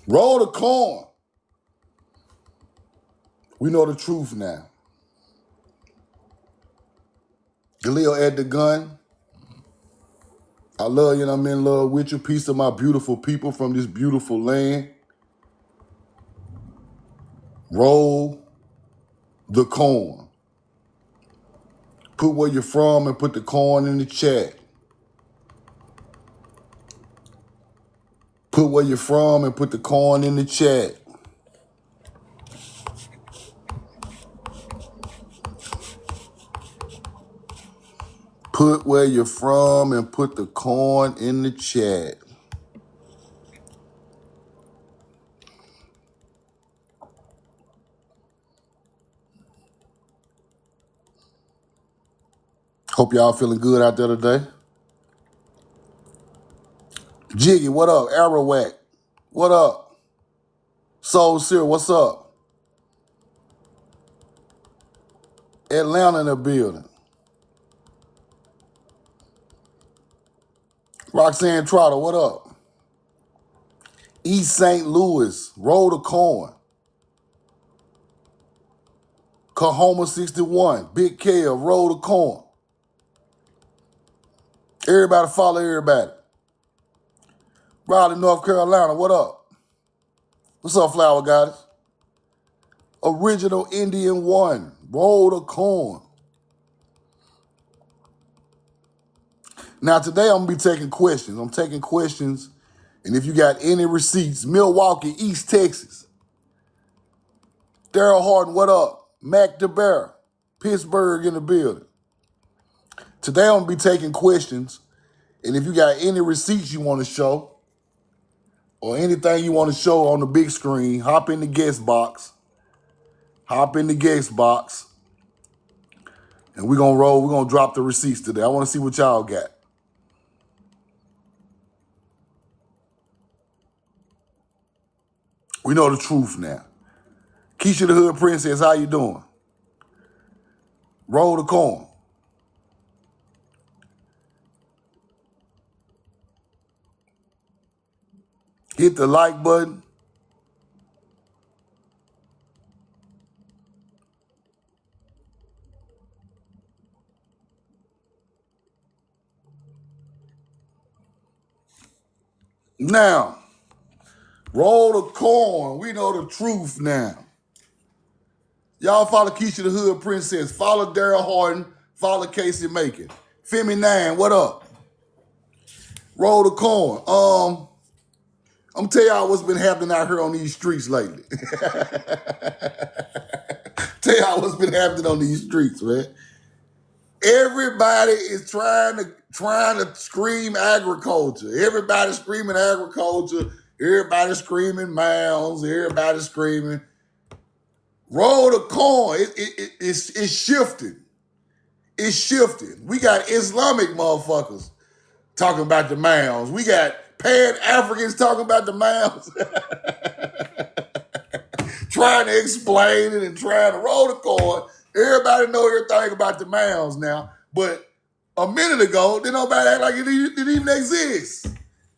Roll the corn. We know the truth now. Galil at the gun. I love you and I'm in love with you. Peace to my beautiful people from this beautiful land. Roll the corn. Put where you're from and put the corn in the chat. Put where you're from and put the corn in the chat. Put where you're from and put the corn in the chat. Hope y'all feeling good out there today. Jiggy, what up? Arrowwack, what up? Soul Seer, what's up? Atlanta in the building. Roxanne Trotter, what up? East St. Louis, roll the corn. Kahoma 61, Big Kev, roll the corn. Everybody follow everybody. Raleigh, North Carolina, what up? What's up, Flower Goddess? Original Indian 1, roll the corn. Now, today I'm going to be taking questions. I'm taking questions, and if you got any receipts, Milwaukee, East Texas. Daryl Harden, what up? Mac DeBear, Pittsburgh in the building. Today I'm going to be taking questions, and if you got any receipts you want to show or anything you want to show on the big screen, hop in the guest box. Hop in the guest box, and we're going to roll. We're going to drop the receipts today. I want to see what y'all got. We know the truth now. Keisha the Hood Princess, how you doing? Roll the corn. Hit the like button. Now, roll the corn. We know the truth now. Y'all follow Keisha the Hood Princess. Follow Daryl Harden. Follow Casey Macon. Femi 9, what up? Roll the corn. I'm gonna tell y'all what's been happening out here on these streets lately. Tell y'all what's been happening on these streets, man. Everybody is trying to scream agriculture. Everybody's screaming agriculture. Everybody's screaming mounds. Everybody's screaming. Roll the corn. It's shifting. It's shifting. We got Islamic motherfuckers talking about the mounds. We got Pan-Africans talking about the mounds. Trying to explain it and trying to roll the corn. Everybody know everything about the mounds now. But a minute ago, didn't nobody act like it didn't even exist.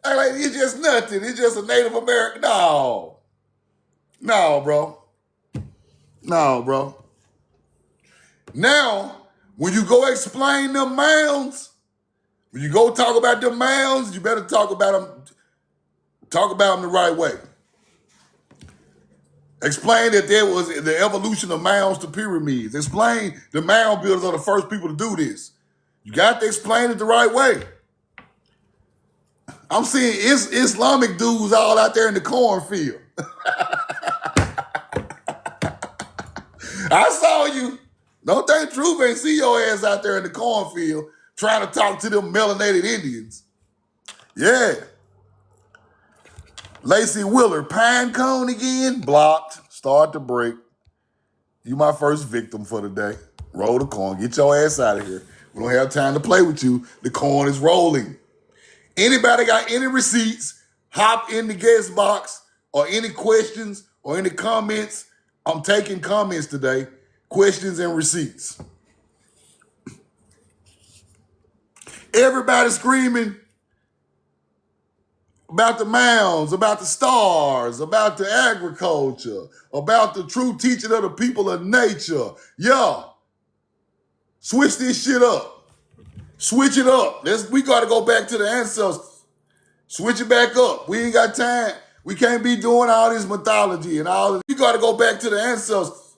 Act like it's just nothing. It's just a Native American. No, bro. No, bro. Now, when you go explain them mounds, when you go talk about them mounds, you better talk about them the right way. Explain that there was the evolution of mounds to pyramids. Explain the mound builders are the first people to do this. You got to explain it the right way. I'm seeing Islamic dudes all out there in the cornfield. I saw you. Don't think Truth ain't see your ass out there in the cornfield trying to talk to them melanated Indians. Yeah. Lacey Willard, pine cone again? Blocked. Start the break. You my first victim for the day. Roll the corn. Get your ass out of here. We don't have time to play with you. The corn is rolling. Anybody got any receipts, hop in the guest box, or any questions or any comments. I'm taking comments today. Questions and receipts. Everybody screaming about the mounds, about the stars, about the agriculture, about the true teaching of the people of nature. Yeah, switch this shit up. Switch it up. We got to go back to the ancestors. Switch it back up. We ain't got time. We can't be doing all this mythology and all this. We got to go back to the ancestors.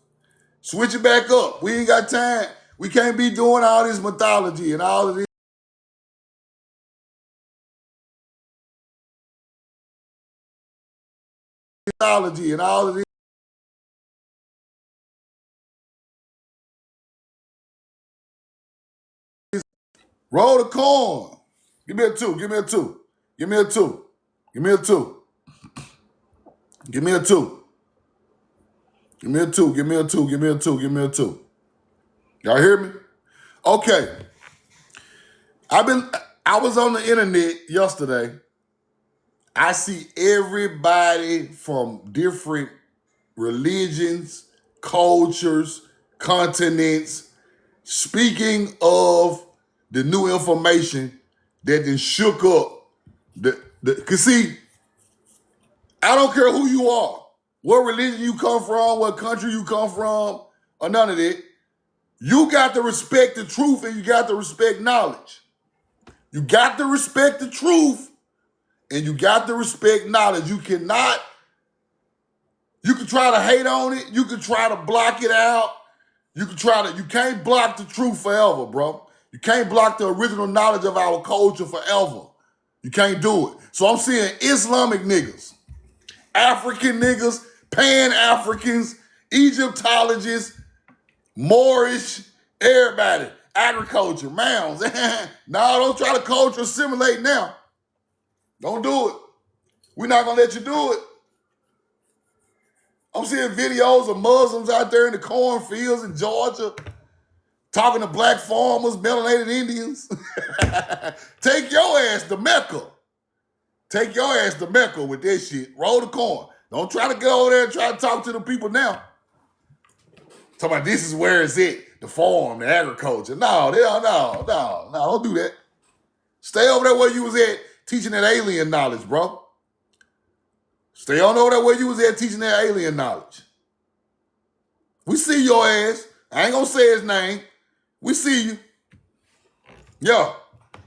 Switch it back up. We ain't got time. We can't be doing all this mythology and all of this. Mythology and all of this. Roll the corn. Give me a two. Give me a two. Give me a two. Give me a two. Give me a two. Give me a two. Give me a two. Give me a two. Give me a two. Y'all hear me? Okay. I was on the internet yesterday. I see everybody from different religions, cultures, continents, speaking of the new information that then shook up cause see, I don't care who you are, what religion you come from, what country you come from, or none of that. You got to respect the truth and you got to respect knowledge. You got to respect the truth and you got to respect knowledge. You can try to hate on it. You can try to block it out. You can't block the truth forever, bro. You can't block the original knowledge of our culture forever. You can't do it. So I'm seeing Islamic niggas, African niggas, Pan-Africans, Egyptologists, Moorish, everybody, agriculture, mounds. No, don't try to culture assimilate now. Don't do it. We're not gonna let you do it. I'm seeing videos of Muslims out there in the cornfields in Georgia talking to black farmers, melanated Indians. Take your ass to Mecca. Take your ass to Mecca with that shit. Roll the corn. Don't try to go over there and try to talk to the people now. Talking about this is where it's at, the farm, the agriculture. No, don't do that. Stay over there where you was at teaching that alien knowledge, bro. Stay on over there where you was at teaching that alien knowledge. We see your ass. I ain't gonna say his name. We see you. Yeah.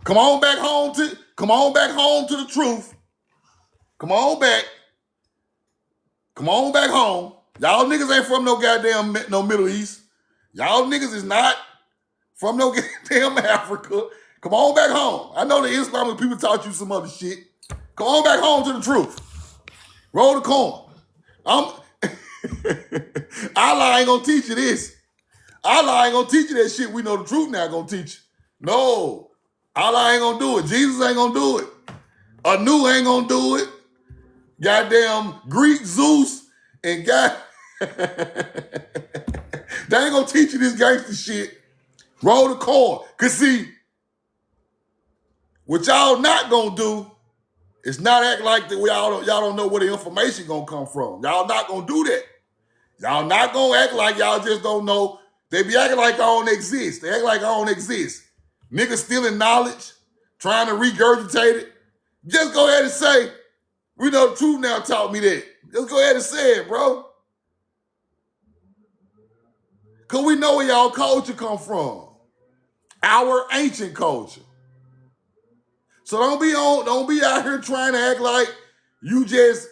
Come on back home to the truth. Come on back. Come on back home. Y'all niggas ain't from no goddamn no Middle East. Y'all niggas is not from no goddamn Africa. Come on back home. I know the Islamic people taught you some other shit. Come on back home to the truth. Roll the corn. Allah ain't gonna teach you this. Allah ain't gonna teach you that shit we know the truth now gonna teach you. No. Allah ain't gonna do it. Jesus ain't gonna do it. Anu ain't gonna do it. Goddamn Greek Zeus and God. They ain't gonna teach you this gangster shit. Roll the corn. Cause see, what y'all not gonna do is not act like that y'all don't know where the information gonna come from. Y'all not gonna do that. Y'all not gonna act like y'all just don't know. They be acting like I don't exist. They act like I don't exist. Niggas stealing knowledge, trying to regurgitate it. Just go ahead and say, we know the truth now taught me that. Just go ahead and say it, bro. Cause we know where y'all culture come from. Our ancient culture. So don't be out here trying to act like you just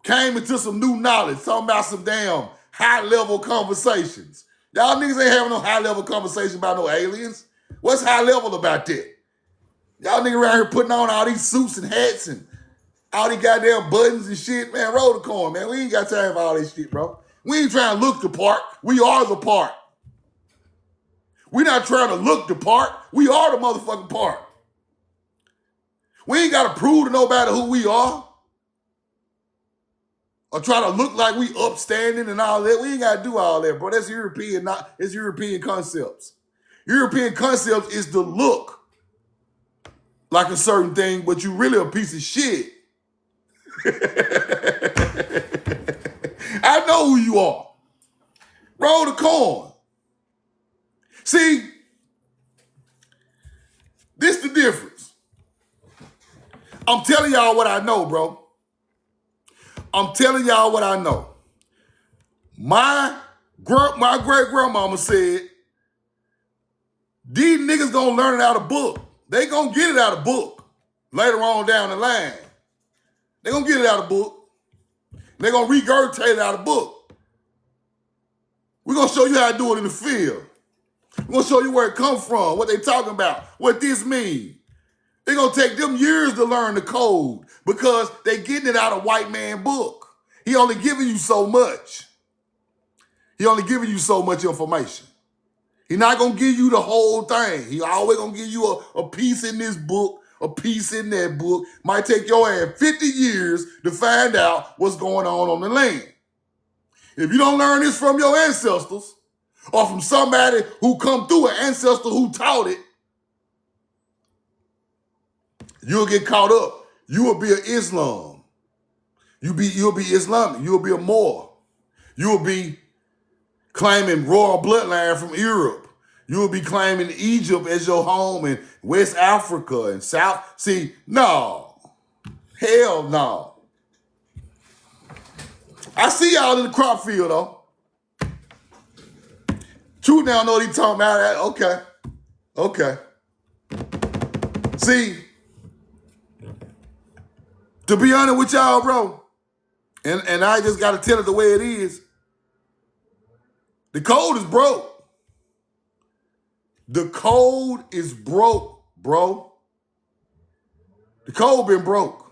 came into some new knowledge, talking about some damn high-level conversations. Y'all niggas ain't having no high-level conversation about no aliens. What's high-level about that? Y'all niggas around here putting on all these suits and hats and all these goddamn buttons and shit. Man, roll the corn, man. We ain't got time for all this shit, bro. We ain't trying to look the part. We are the part. We not trying to look the part. We are the motherfucking part. We ain't got to prove to nobody who we are or try to look like we upstanding and all that. We ain't got to do all that, bro. That's European, it's European concepts. European concepts is to look like a certain thing, but you really a piece of shit. I know who you are. Roll the corn. See, this the difference. I'm telling y'all what I know, bro. I'm telling y'all what I know. My great-grandmama said, these niggas gonna learn it out of book. They gonna get it out of book later on down the line. They gonna get it out of book. They gonna regurgitate it out of book. We're gonna show you how to do it in the field. We're gonna show you where it come from, what they talking about, what this mean. It's gonna take them years to learn the code because they getting it out of white man book. He only giving you so much. He only giving you so much information. He not gonna give you the whole thing. He always gonna give you a piece in this book, a piece in that book. Might take your ass 50 years to find out what's going on the land. If you don't learn this from your ancestors or from somebody who come through an ancestor who taught it, you'll get caught up. You will be an Islam. You'll be Islamic. You'll be a Moor. You'll be claiming royal bloodline from Europe. You'll be claiming Egypt as your home and West Africa and South. See, no. Hell no. I see y'all in the crop field, though. True now know what he talking about. Okay. Okay. See, to be honest with y'all, bro, and I just got to tell it the way it is, the code is broke. The code is broke, bro. The code been broke.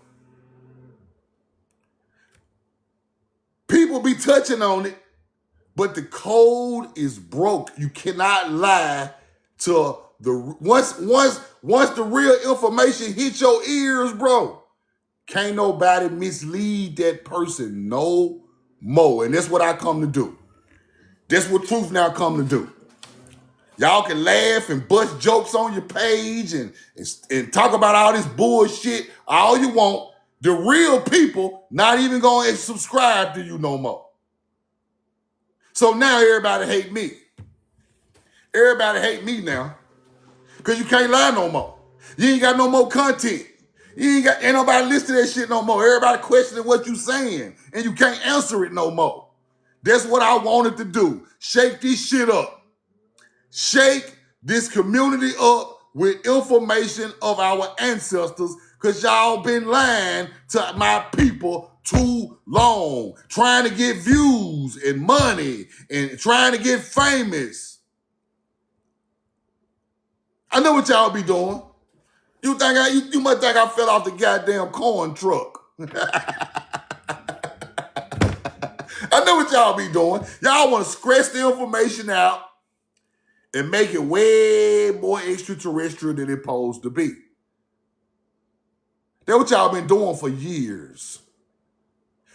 People be touching on it, but the code is broke. You cannot lie to the once the real information hits your ears, bro. Can't nobody mislead that person no more. And that's what I come to do. That's what Truth Now come to do. Y'all can laugh and bust jokes on your page and talk about all this bullshit all you want. The real people not even going to subscribe to you no more. So now everybody hate me. Everybody hate me now because you can't lie no more. You ain't got no more content. Ain't nobody listen to that shit no more. Everybody questioning what you saying and you can't answer it no more. That's what I wanted to do. Shake this shit up. Shake this community up with information of our ancestors because y'all been lying to my people too long, trying to get views and money and trying to get famous. I know what y'all be doing. You must think I fell off the goddamn corn truck. I know what y'all be doing. Y'all want to scratch the information out and make it way more extraterrestrial than it's supposed to be. That's what y'all been doing for years.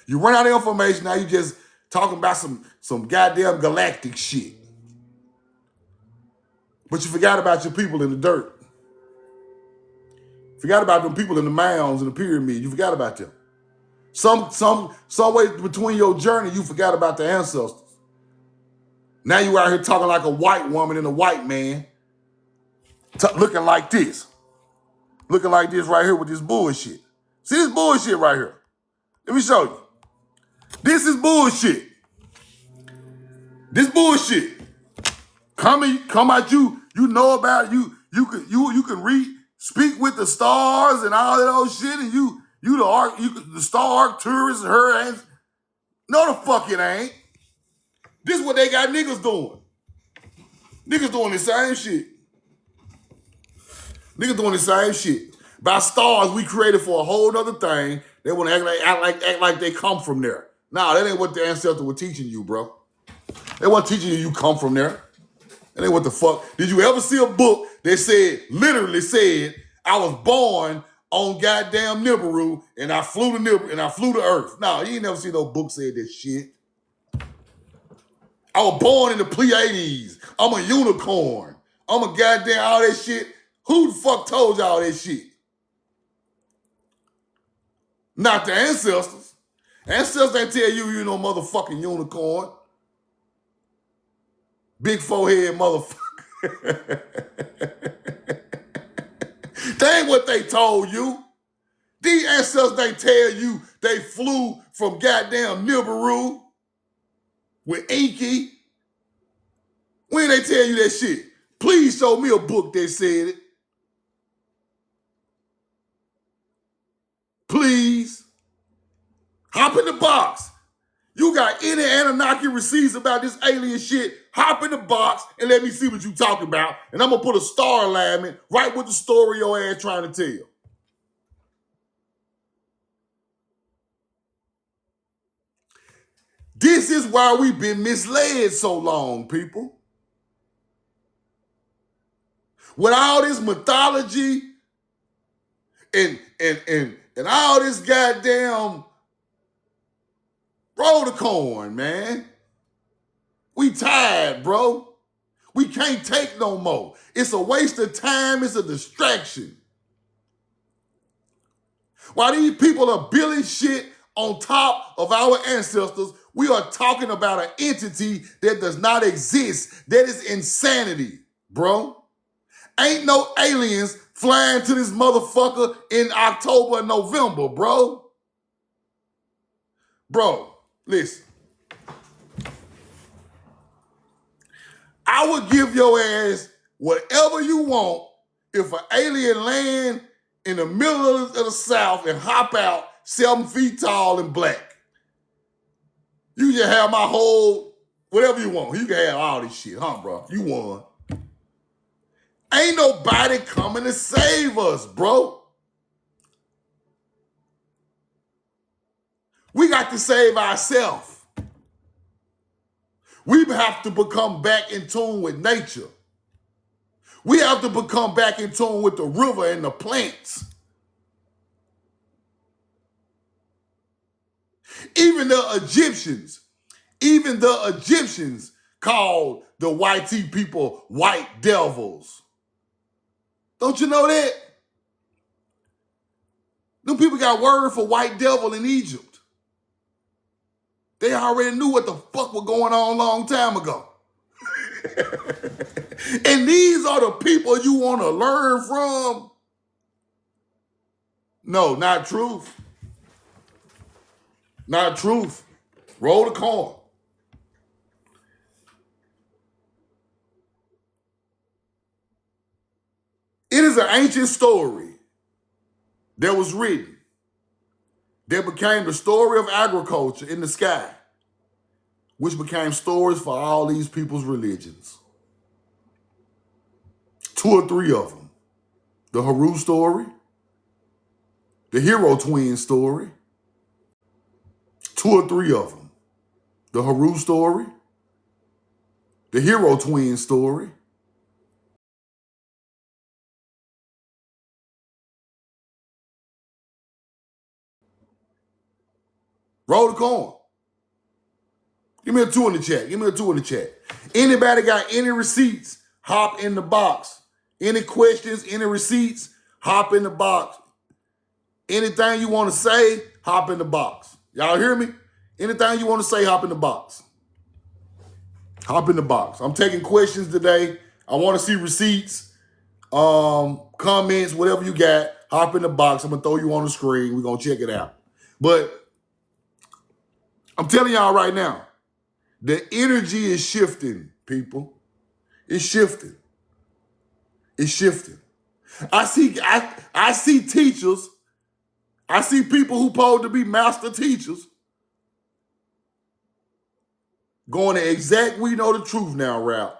You run out of information, now you just talking about some goddamn galactic shit. But you forgot about your people in the dirt. Forgot about them people in the mounds and the pyramid. You forgot about them. Some way between your journey, you forgot about the ancestors. Now you out here talking like a white woman and a white man. Looking like this. Looking like this right here with this bullshit. See this bullshit right here. Let me show you. This is bullshit. This bullshit. Come out you know about it. You can read, speak with the stars and all that old shit, and you the star tourist and her ain't. No the fuck it ain't. This is what they got niggas doing. Niggas doing the same shit. Niggas doing the same shit. By stars we created for a whole other thing. They want to act like they come from there. Nah, that ain't what the ancestors were teaching you, bro. They weren't teaching you come from there. That ain't what the fuck. Did you ever see a book that literally said, I was born on goddamn Nibiru and I flew to Nibiru and I flew to Earth? No, you ain't never seen no book said that shit. I was born in the Pleiades. I'm a unicorn. I'm a goddamn all that shit. Who the fuck told you all that shit? Not the ancestors. Ancestors ain't tell you no motherfucking unicorn. Big forehead motherfucker. That ain't what they told you. These ancestors, they tell you they flew from goddamn Nibiru with Inky. When they tell you that shit, please show me a book that said it. Please. Hop in the box. You got any Anunnaki receipts about this alien shit, hop in the box and let me see what you talking about. And I'm going to put a star alignment right with the story your ass trying to tell. This is why we've been misled so long, people. With all this mythology and all this goddamn roll the corn, man. We tired, bro. We can't take no more. It's a waste of time. It's a distraction. While these people are building shit on top of our ancestors, we are talking about an entity that does not exist. That is insanity, bro. Ain't no aliens flying to this motherfucker in October and November, bro. Bro, listen. I would give your ass whatever you want if an alien land in the middle of the South and hop out 7 feet tall and black. You just have my whole, whatever you want. You can have all this shit, huh, bro? You won. Ain't nobody coming to save us, bro. We got to save ourselves. We have to become back in tune with nature. We have to become back in tune with the river and the plants. Even the Egyptians called the YT people white devils. Don't you know that? Them people got word for white devil in Egypt. They already knew what the fuck was going on a long time ago. And these are the people you want to learn from? No, not truth. Not truth. Roll the coin. It is an ancient story that was written that became the story of agriculture in the sky, which became stories for all these people's religions. 2 or 3 of them. The Haru story, the Hero Twin story, 2 or 3 of them. The Haru story, the Hero Twin story. Roll the coin. Give me a 2 in the chat. Give me a 2 in the chat. Anybody got any receipts? Hop in the box. Any questions, any receipts? Hop in the box. Anything you want to say, hop in the box. Y'all hear me? Anything you want to say, hop in the box. Hop in the box. I'm taking questions today. I want to see receipts, comments, whatever you got. Hop in the box. I'm going to throw you on the screen. We're going to check it out. But I'm telling y'all right now, the energy is shifting, people. It's shifting. It's shifting. I see teachers. I see people who supposed to be master teachers going the exact we know the truth now route.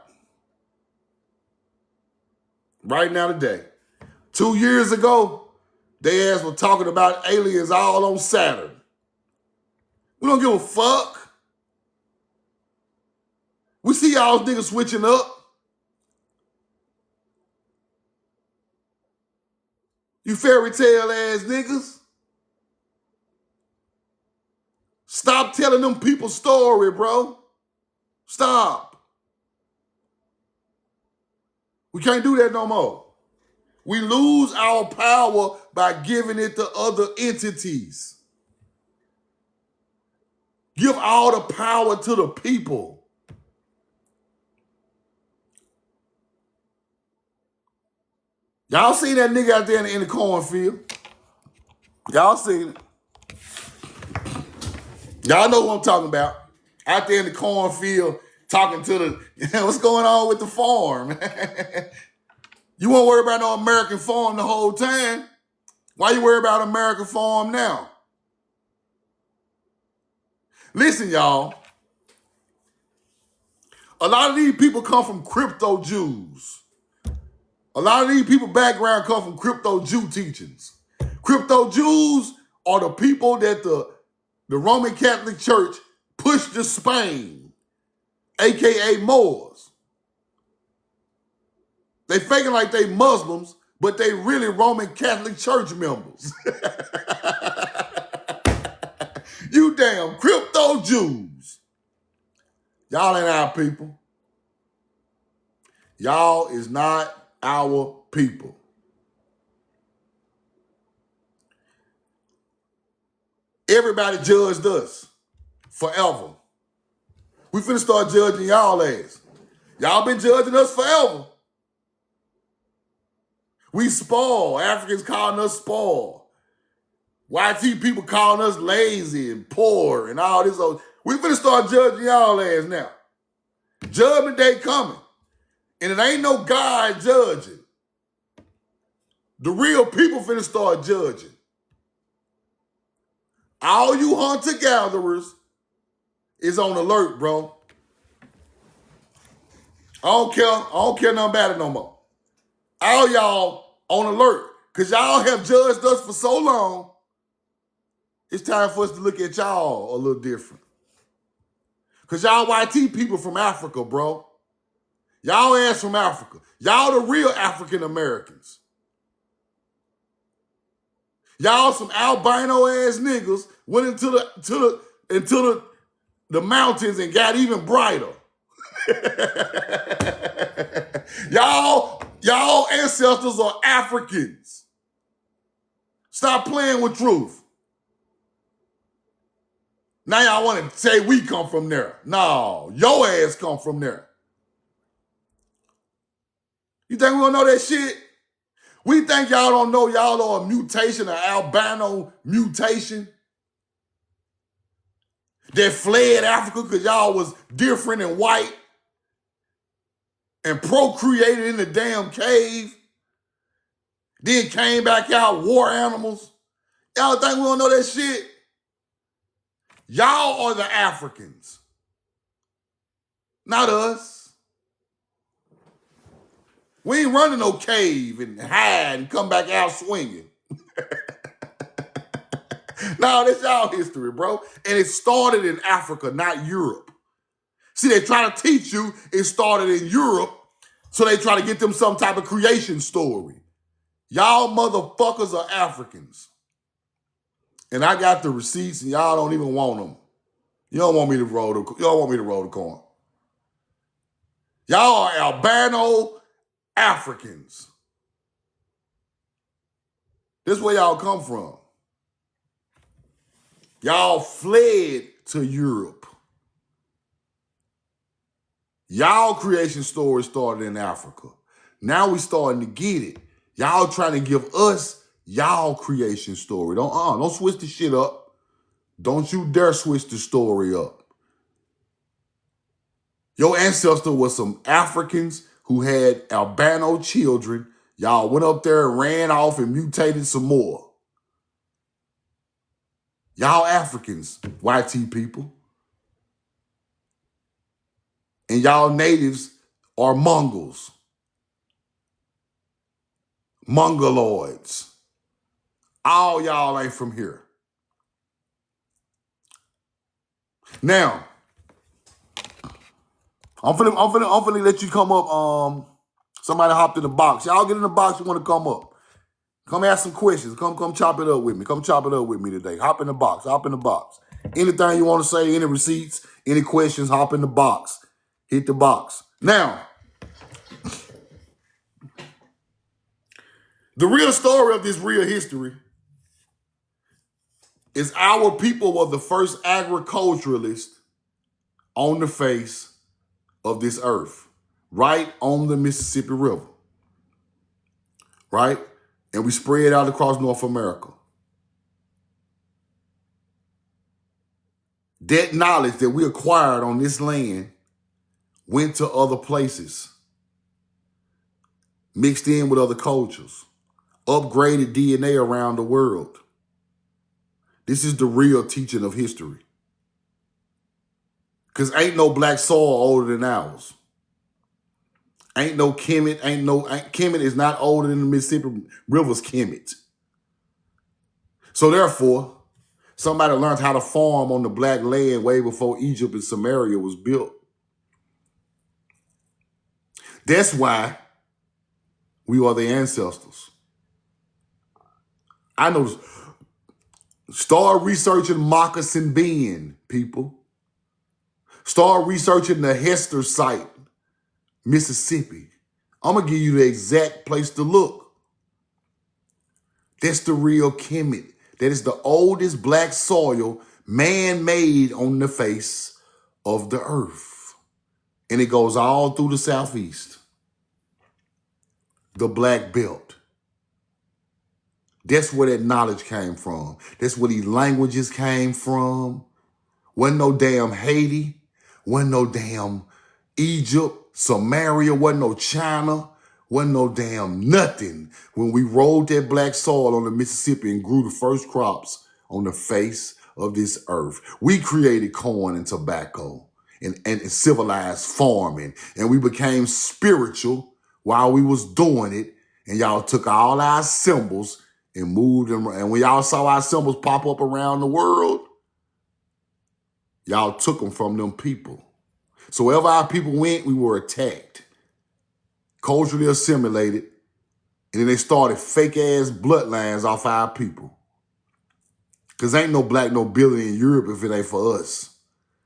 Right now today. 2 years ago, they ass were talking about aliens all on Saturn. We don't give a fuck. We see y'all niggas switching up. You fairy tale ass niggas. Stop telling them people's story, bro. Stop. We can't do that no more. We lose our power by giving it to other entities. Give all the power to the people. Y'all see that nigga out there in the cornfield? Y'all seen it. Y'all know what I'm talking about. Out there in the cornfield talking to the, what's going on with the farm? You won't worry about no American farm the whole time. Why you worry about American farm now? Listen, y'all. A lot of these people come from crypto Jews. A lot of these people background come from crypto Jew teachings. Crypto Jews are the people that the Roman Catholic Church pushed to Spain, aka Moors. They faking like they Muslims, but they really Roman Catholic Church members. You damn crypto Jews. Y'all ain't our people. Y'all is not our people. Everybody judged us forever. We finna start judging y'all ass. Y'all been judging us forever. We spoil. Africans calling us spoil. YT people calling us lazy and poor and all this. We finna start judging y'all ass now. Judgment day coming. And it ain't no God judging. The real people finna start judging. All you hunter-gatherers is on alert, bro. I don't care nothing about it no more. All y'all on alert. Because y'all have judged us for so long, it's time for us to look at y'all a little different. Because y'all YT people from Africa, bro. Y'all ass from Africa. Y'all the real African Americans. Y'all some albino ass niggas went into the mountains and got even brighter. Y'all ancestors are Africans. Stop playing with truth. Now y'all want to say we come from there. No, your ass come from there. You think we don't know that shit? We think y'all don't know y'all are a mutation, an albino mutation that fled Africa because y'all was different and white and procreated in the damn cave, then came back out war animals. Y'all think we don't know that shit? Y'all are the Africans, not us. We ain't running no cave and hide and come back out swinging. No, that's y'all history, bro. And it started in Africa, not Europe. See, they try to teach you it started in Europe, so they try to get them some type of creation story. Y'all motherfuckers are Africans. And I got the receipts and y'all don't even want them. You don't want me to roll the corn. Y'all are albino Africans. This is where y'all come from. Y'all fled to Europe. Y'all creation story started in Africa. Now we starting to get it. Y'all trying to give us y'all creation story. Don't switch the shit up. Don't you dare switch the story up. Your ancestor was some Africans who had albino children. Y'all went up there and ran off and mutated some more. Y'all Africans, YT people. And y'all natives are Mongols. Mongoloids. All y'all ain't from here. Now, I'm finna let you come up. Somebody hopped in the box. Y'all get in the box, you wanna come up. Come ask some questions. Come chop it up with me. Come chop it up with me today. Hop in the box. Hop in the box. Anything you want to say, any receipts, any questions, hop in the box. Hit the box. Now, the real story of this real history is our people were the first agriculturalists on the face of this earth, right on the Mississippi River, right? And we spread out across North America. that knowledge that we acquired on this land went to other places, mixed in with other cultures, upgraded DNA around the world. This is the real teaching of history. Because ain't no black soil older than ours. Ain't no Kemet, Kemet is not older than the Mississippi River's Kemet. So therefore, somebody learned how to farm on the black land way before Egypt and Samaria was built. That's why we are the ancestors. I know. Start researching Moccasin Bend, people. Start researching the Hester site, Mississippi. I'm going to give you the exact place to look. That's the real Kemet. That is the oldest black soil man-made on the face of the earth. And it goes all through the southeast. The Black Belt. That's where that knowledge came from. That's where these languages came from. Wasn't no damn Haiti. Wasn't no damn Egypt, Samaria. Wasn't no China. Wasn't no damn nothing when we rolled that black soil on the Mississippi and grew the first crops on the face of this earth. We created corn and tobacco and civilized farming, and we became spiritual while we was doing it, and y'all took all our symbols and moved them. And when y'all saw our symbols pop up around the world, y'all took them from them people. So wherever our people went, we were attacked, culturally assimilated, and then they started fake-ass bloodlines off our people. Because ain't no black nobility in Europe if it ain't for us.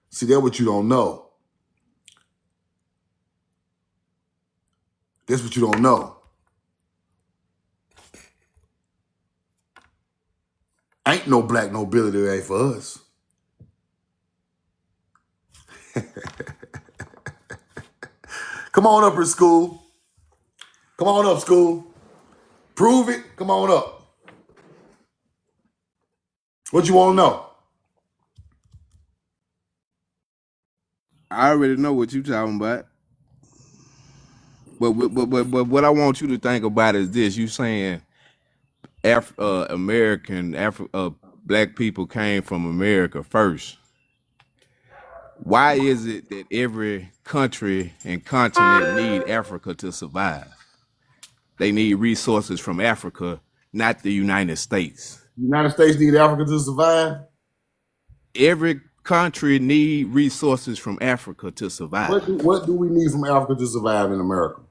See, that's what you don't know. That's what you don't know. Ain't no black nobility that ain't for us. Come on up here, school. Come on up, school. Prove it. Come on up. What you want to know? I already know what you're talking about. But what I want you to think about is this: you saying black people came from America first. Why is it that every country and continent need Africa to survive? They need resources from Africa, not the United States. The United States need Africa to survive? Every country need resources from Africa to survive. What do we need from Africa to survive in America?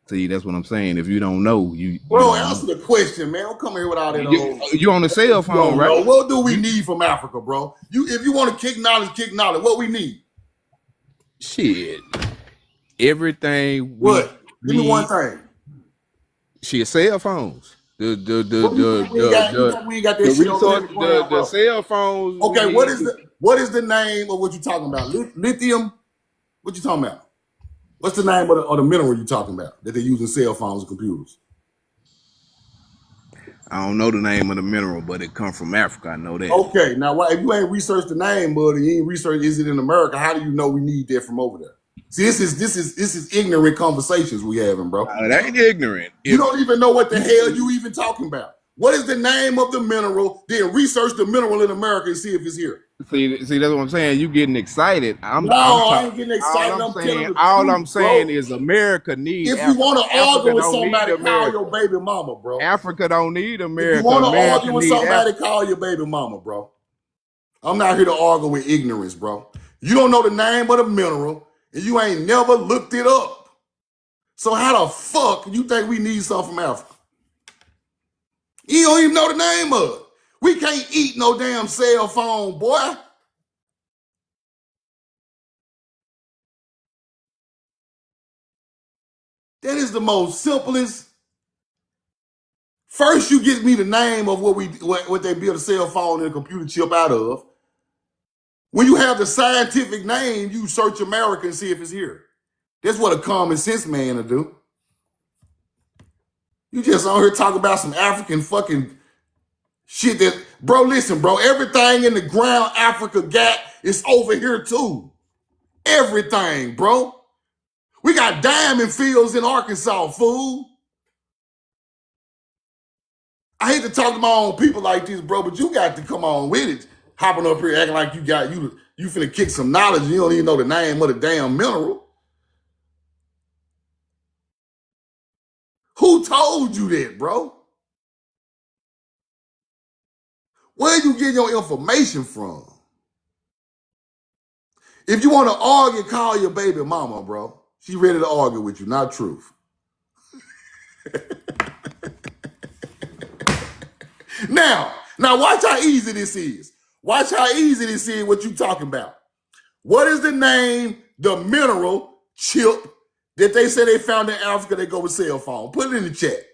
See, that's what I'm saying. If you don't know, Bro, answer the question, man. Don't come here with all that. You on the cell phone, right? Know. What do we need from Africa, bro? If you want to kick knowledge, kick knowledge. What we need? Shit. Everything. What? Give me one thing. Shit, cell phones. We ain't got that shit on the cell phones. Okay, what is the name of what you talking about? Lithium? What you talking about? What's the name of the mineral you talking about that they use in cell phones and computers? I don't know the name of the mineral, but it come from Africa. I know that. Okay, now if you ain't researched the name, but you ain't researched is it in America? How do you know we need that from over there? See, this is ignorant conversations we having, bro. That ain't ignorant. You don't even know what the hell you even talking about. What is the name of the mineral? Then research the mineral in America and see if it's here. See, that's what I'm saying. You getting excited. I ain't getting excited. All I'm saying is America needs. If you want to argue with somebody, call your baby mama, bro. Africa don't need America. If you want to argue with somebody, call your baby mama, bro. I'm not here to argue with ignorance, bro. You don't know the name of the mineral, and you ain't never looked it up. So how the fuck you think we need something from Africa? You don't even know the name of it. We can't eat no damn cell phone, boy. That is the most simplest. First, you get me the name of what they build a cell phone and a computer chip out of. When you have the scientific name, you search America and see if it's here. That's what a common sense man will do. You just on here talking about some African fucking shit that, bro, listen, bro, everything in the ground Africa got It's over here too. Everything, bro. We got diamond fields in Arkansas, fool. I hate to talk to my own people like this, bro, but you got to come on with it. Hopping up here acting like you finna kick some knowledge. You don't even know the name of the damn mineral. Who told you that, bro? Where you getting your information from? If you want to argue, call your baby mama, bro. She ready to argue with you, not truth. Now watch how easy this is. Watch how easy this is, what you talking about. What is the name, the mineral chip that they say they found in Africa that go with cell phone? Put it in the chat.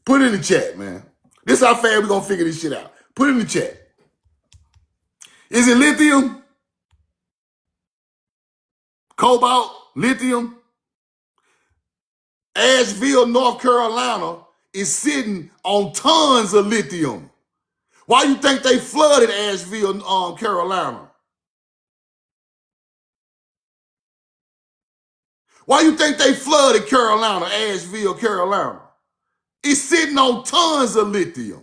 Put it in the chat, man. This is how fast we're going to figure this shit out. Put it in the chat. Is it lithium? Cobalt? Lithium? Asheville, North Carolina is sitting on tons of lithium. Why you think they flooded Asheville, Carolina? Why you think they flooded Carolina, Asheville, Carolina? It's sitting on tons of lithium.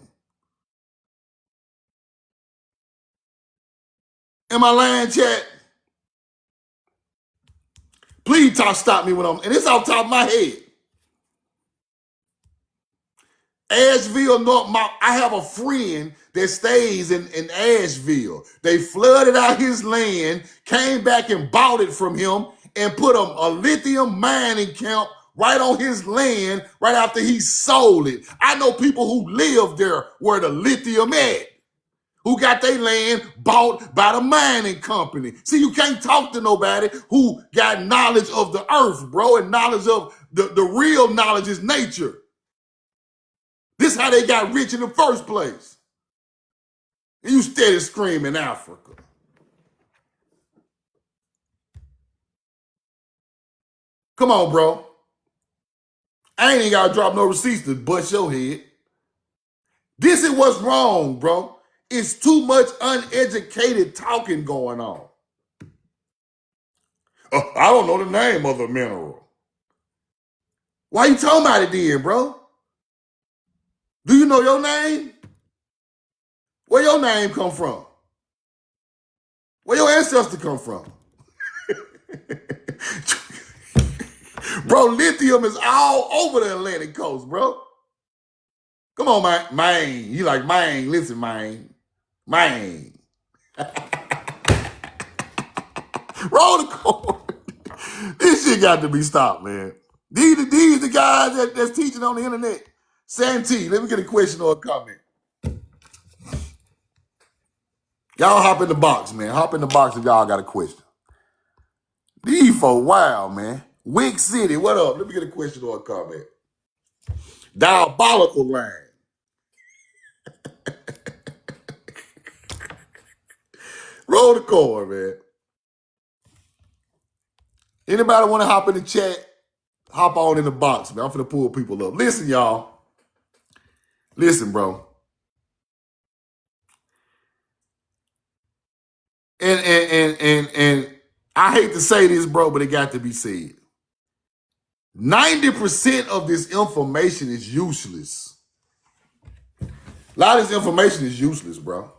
Am I lying, chat? Please stop me when and it's off the top of my head. Asheville, I have a friend that stays in Asheville. They flooded out his land, came back and bought it from him, and put a lithium mining camp right on his land right after he sold it. I know people who live there where the lithium at, who got their land bought by the mining company. See, you can't talk to nobody who got knowledge of the earth, bro, and knowledge of the real knowledge is nature. This is how they got rich in the first place. And you steady screaming Africa. Come on, bro. I ain't even got to drop no receipts to bust your head. This is what's wrong, bro. It's too much uneducated talking going on. I don't know the name of the mineral. Why you talking about it then, bro? Do you know your name? Where your name come from? Where your ancestors come from? Bro, lithium is all over the Atlantic coast, bro. Come on, man. You like, man, listen, man. Man. Roll the cord. This shit got to be stopped, man. These the guys that's teaching on the internet. Santee, let me get a question or a comment. Y'all hop in the box, man. Hop in the box if y'all got a question. These for wild, man. Wick City, what up? Let me get a question or a comment. Diabolical line. Roll the cord, man. Anybody want to hop in the chat? Hop on in the box, man. I'm finna pull people up. Listen, y'all. Listen, bro. And I hate to say this, bro, but it got to be said. 90% of this information is useless. A lot of this information is useless, bro.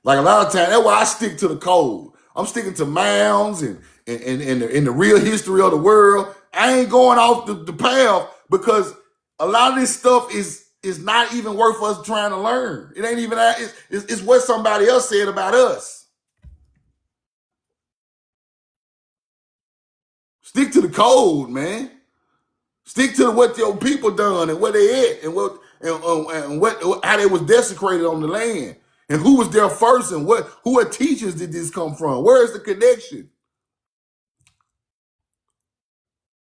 Like a lot of times, that's why I stick to the code. I'm sticking to mounds and the real history of the world. I ain't going off the path because a lot of this stuff is not even worth us trying to learn. It ain't even that. It's what somebody else said about us. Stick to the code, man. Stick to what your people done and where they at and what how they was desecrated on the land and who was there first and who teachers did this come from? Where is the connection?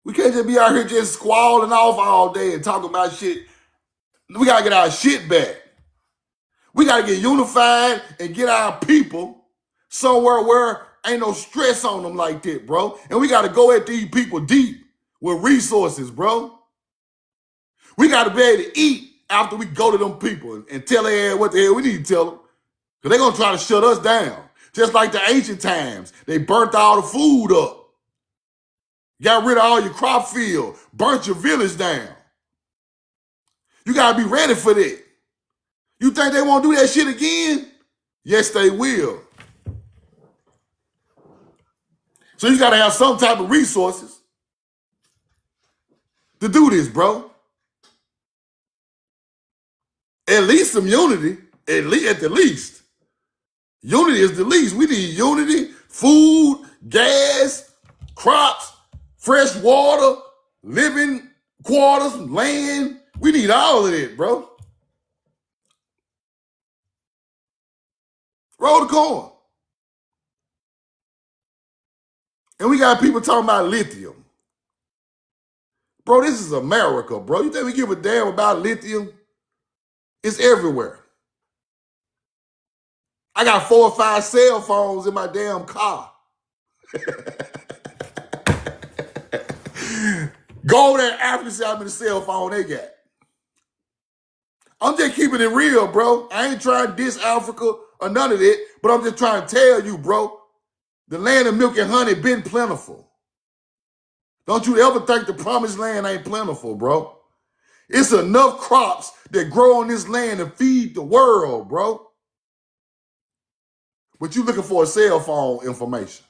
We can't just be out here just squalling off all day and talking about shit. We gotta get our shit back. We gotta get unified and get our people somewhere where ain't no stress on them like that, bro. And we gotta go at these people deep with resources, bro. We gotta be able to eat after we go to them people and tell their ass what the hell we need to tell them. Because they're gonna try to shut us down. Just like the ancient times, they burnt all the food up. Got rid of all your crop field, burnt your village down. You gotta be ready for that. You think they won't do that shit again? Yes, they will. So you gotta have some type of resources to do this, bro. At least some unity, at the least. Unity is the least. We need unity, food, gas, crops, fresh water, living quarters, land. We need all of it, bro. Roll the corn. And we got people talking about lithium. Bro, this is America, bro. You think we give a damn about lithium? It's everywhere. I got 4 or 5 cell phones in my damn car. Go over there in Africa, see how many cell phone they got. I'm just keeping it real, bro. I ain't trying to diss Africa or none of that, but I'm just trying to tell you, bro, the land of milk and honey been plentiful. Don't you ever think the promised land ain't plentiful, bro. It's enough crops that grow on this land to feed the world, bro. But you looking for a cell phone information.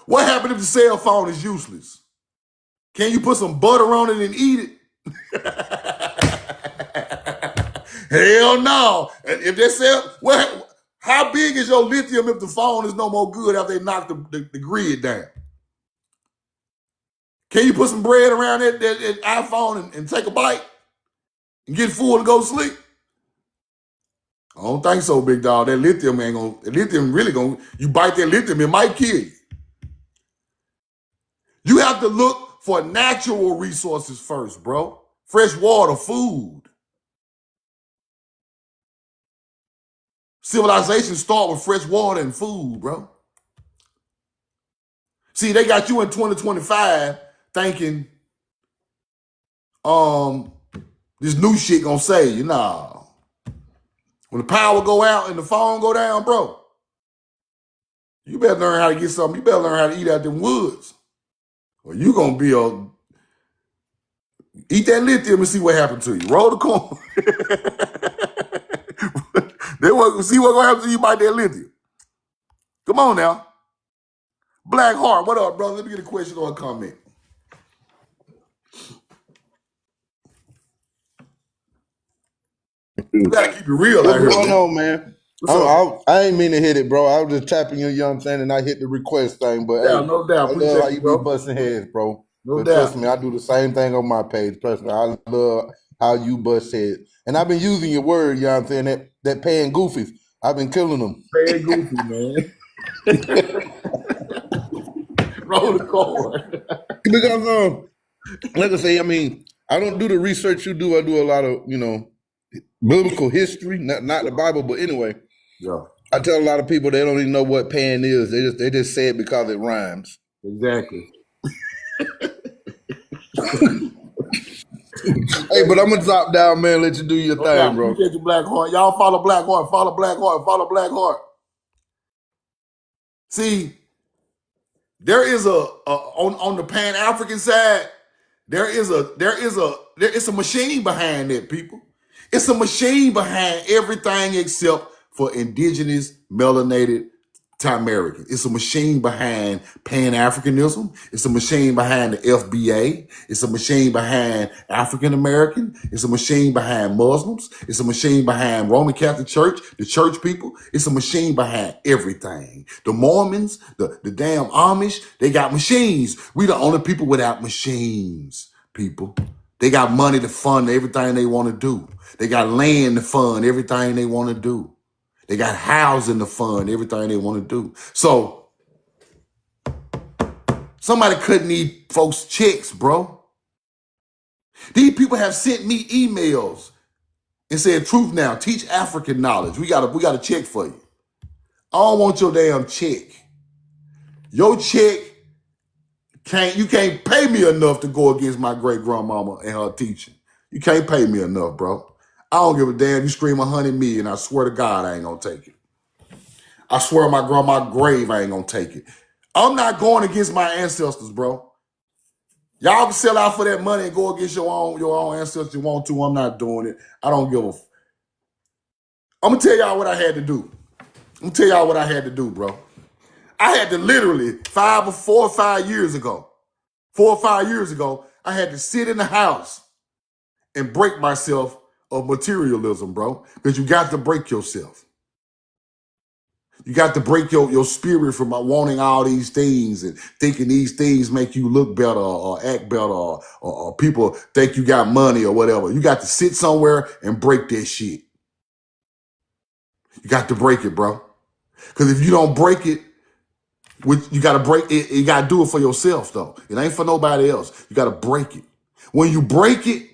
What happened if the cell phone is useless? Can you put some butter on it and eat it? Hell no. If they cell, how big is your lithium if the phone is no more good after they knock the grid down? Can you put some bread around that iPhone and take a bite and get full and go to sleep? I don't think so, big dog. That lithium ain't gonna, lithium really gonna, you bite that lithium, it might kill you. You have to look for natural resources first, bro. Fresh water, food. Civilization start with fresh water and food, bro. See, they got you in 2025 thinking this new shit gonna save you. Nah. When the power go out and the phone go down, bro, you better learn how to get something. You better learn how to eat out them woods. Or you gonna be eat that lithium and see what happened to you. Roll the corn. They want to see what's gonna happen to you by that lithium. Come on now. Black Heart, what up, brother? Let me get a question or a comment. You gotta keep it real out here. What's going on, man? I ain't mean to hit it, bro. I was just tapping you know what I'm saying, and I hit the request thing. But Yeah, hey, no doubt. I love how you be busting heads, bro. No but doubt. trust me, I do the same thing on my page. Trust me, I love how you bust heads. And I've been using your word, you know what I'm saying, that paying goofies. I've been killing them. Paying goofy, man. Roll the corn. Because, like I say, I mean, I don't do the research you do. I do a lot of, biblical history, not the Bible, but anyway. Yeah. I tell a lot of people they don't even know what pan is. They just say it because it rhymes. Exactly. Hey, but I'm gonna drop down, man. Let you do your thing, bro. Appreciate you, Black Heart. Y'all follow Black Heart. Follow Black Heart. Follow Black Heart. See, there is on the Pan African side. There is a machine behind that, people. It's a machine behind everything except for indigenous melanated American. It's a machine behind Pan-Africanism. It's a machine behind the FBA. It's a machine behind African American. It's a machine behind Muslims. It's a machine behind Roman Catholic Church, the church people. It's a machine behind everything. The Mormons, the damn Amish, they got machines. We the only people without machines, people. They got money to fund everything they want to do. They got land to fund everything they want to do. They got housing to fund everything they want to do. So somebody couldn't need folks checks, bro. These people have sent me emails and said, "Truth Now, teach African knowledge. We got a check for you." I don't want your damn check. Your check you can't pay me enough to go against my great grandmama and her teaching. You can't pay me enough, bro. I don't give a damn. You scream 100 million. I swear to God, I ain't gonna take it. I swear on my grandma's grave, I ain't gonna take it. I'm not going against my ancestors, bro. Y'all can sell out for that money and go against your own ancestors you want to. I'm not doing it. I don't give a. I'm gonna tell y'all what I had to do. Bro. I had to literally 4 or 5 years ago, I had to sit in the house and break myself of materialism, bro. Because you got to break yourself. You got to break your spirit from wanting all these things and thinking these things make you look better or act better or people think you got money or whatever. You got to sit somewhere and break that shit. You got to break it, bro. Because if you don't break it, you got to break it. You got to do it for yourself, though. It ain't for nobody else. You got to break it. When you break it,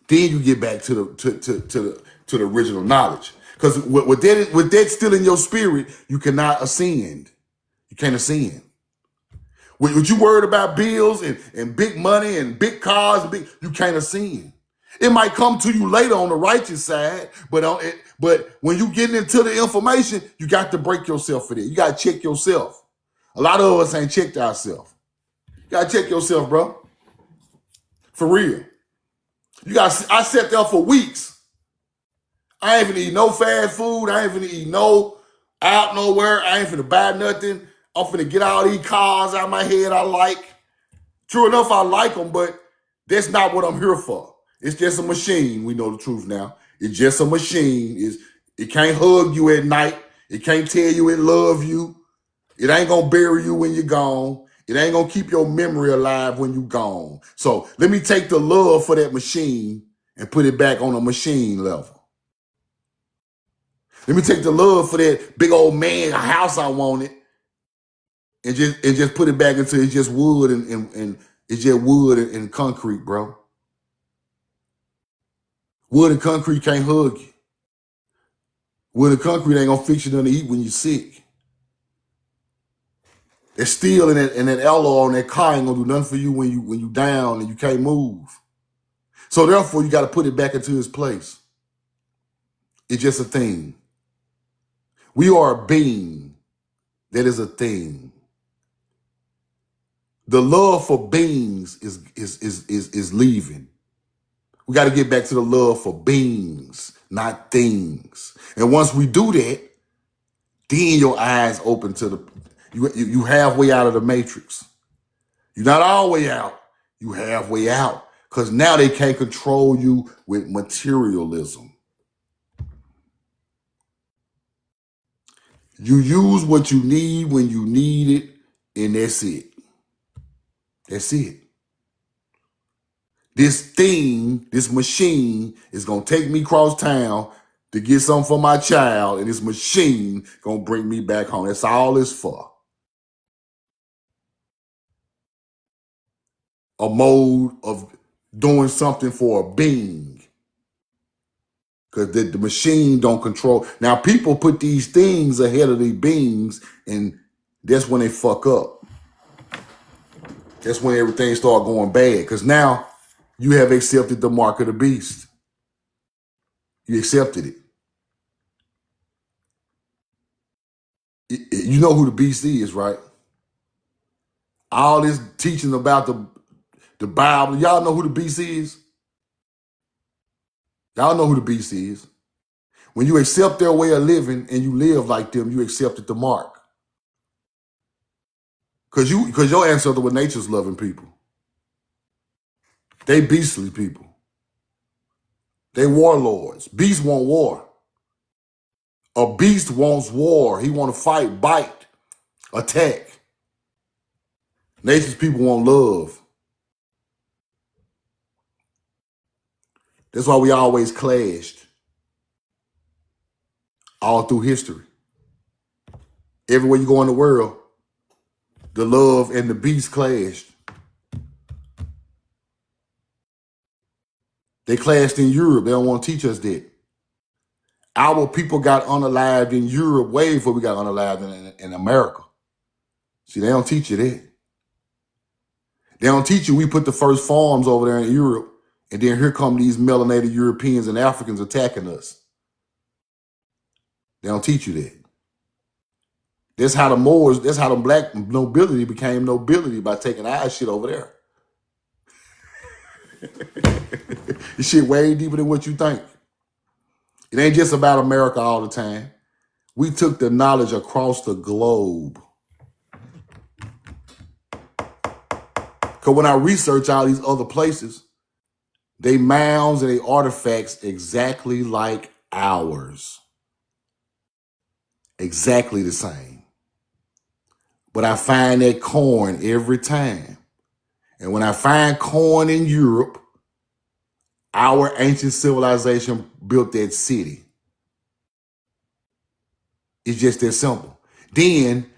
then you get back to the original knowledge. Because with that still in your spirit, you cannot ascend. You can't ascend. When you worried about bills and big money and big cars, you can't ascend. It might come to you later on the righteous side, but when you get into the information, you got to break yourself for that. You got to check yourself. A lot of us ain't checked ourselves. You got to check yourself, bro. For real. I sat there for weeks. I ain't finna eat no fast food. I ain't finna eat no out nowhere. I ain't finna buy nothing. I'm finna get all these cars out of my head I like. True enough, I like them, but that's not what I'm here for. It's just a machine. We know the truth now. It's just a machine. It can't hug you at night. It can't tell you it love you. It ain't gonna bury you when you're gone. It ain't gonna keep your memory alive when you're gone. So let me take the love for that machine and put it back on a machine level. Let me take the love for that big old man house I wanted and just put it back into it's just wood and it's just wood and concrete, bro. Wood and concrete can't hug you. Wood and concrete ain't gonna fix you nothing to eat when you're sick. That steel and that alloy on that car ain't gonna do nothing for you when you down and you can't move. So therefore, you got to put it back into its place. It's just a thing. We are a being that is a thing. The love for beings is leaving. We got to get back to the love for beings, not things. And once we do that, then your eyes open to you halfway out of the matrix. You're not all the way out. You halfway out. Because now they can't control you with materialism. You use what you need when you need it, and that's it. That's it. This thing, this machine, is going to take me across town to get something for my child, and this machine going to bring me back home. That's all it's for. A mode of doing something for a being. Because the machine don't control. Now, people put these things ahead of the beings, and that's when they fuck up. That's when everything start going bad. Because now you have accepted the mark of the beast. You accepted it. You know who the beast is, right? All this teaching about the Bible. Y'all know who the beast is? Y'all know who the beast is. When you accept their way of living and you live like them, you accepted the mark. Because your ancestors were nature's loving people. They beastly people. They warlords. Beasts want war. A beast wants war. He want to fight, bite, attack. Nature's people want love. That's why we always clashed. All through history. Everywhere you go in the world, the love and the beast clashed. They clashed in Europe. They don't want to teach us that. Our people got unalived in Europe way before we got unalived in America. See, they don't teach you that. They don't teach you we put the first farms over there in Europe, and then here come these melanated Europeans and Africans attacking us. They don't teach you that. That's how the Moors, that's how the black nobility became nobility, by taking our shit over there. This shit way deeper than what you think. It ain't just about America all the time. We took the knowledge across the globe. Because when I research all these other places, they mounds and they artifacts exactly like ours. Exactly the same. But I find that corn every time. And when I find corn in Europe, our ancient civilization built that city. It's just that simple. Then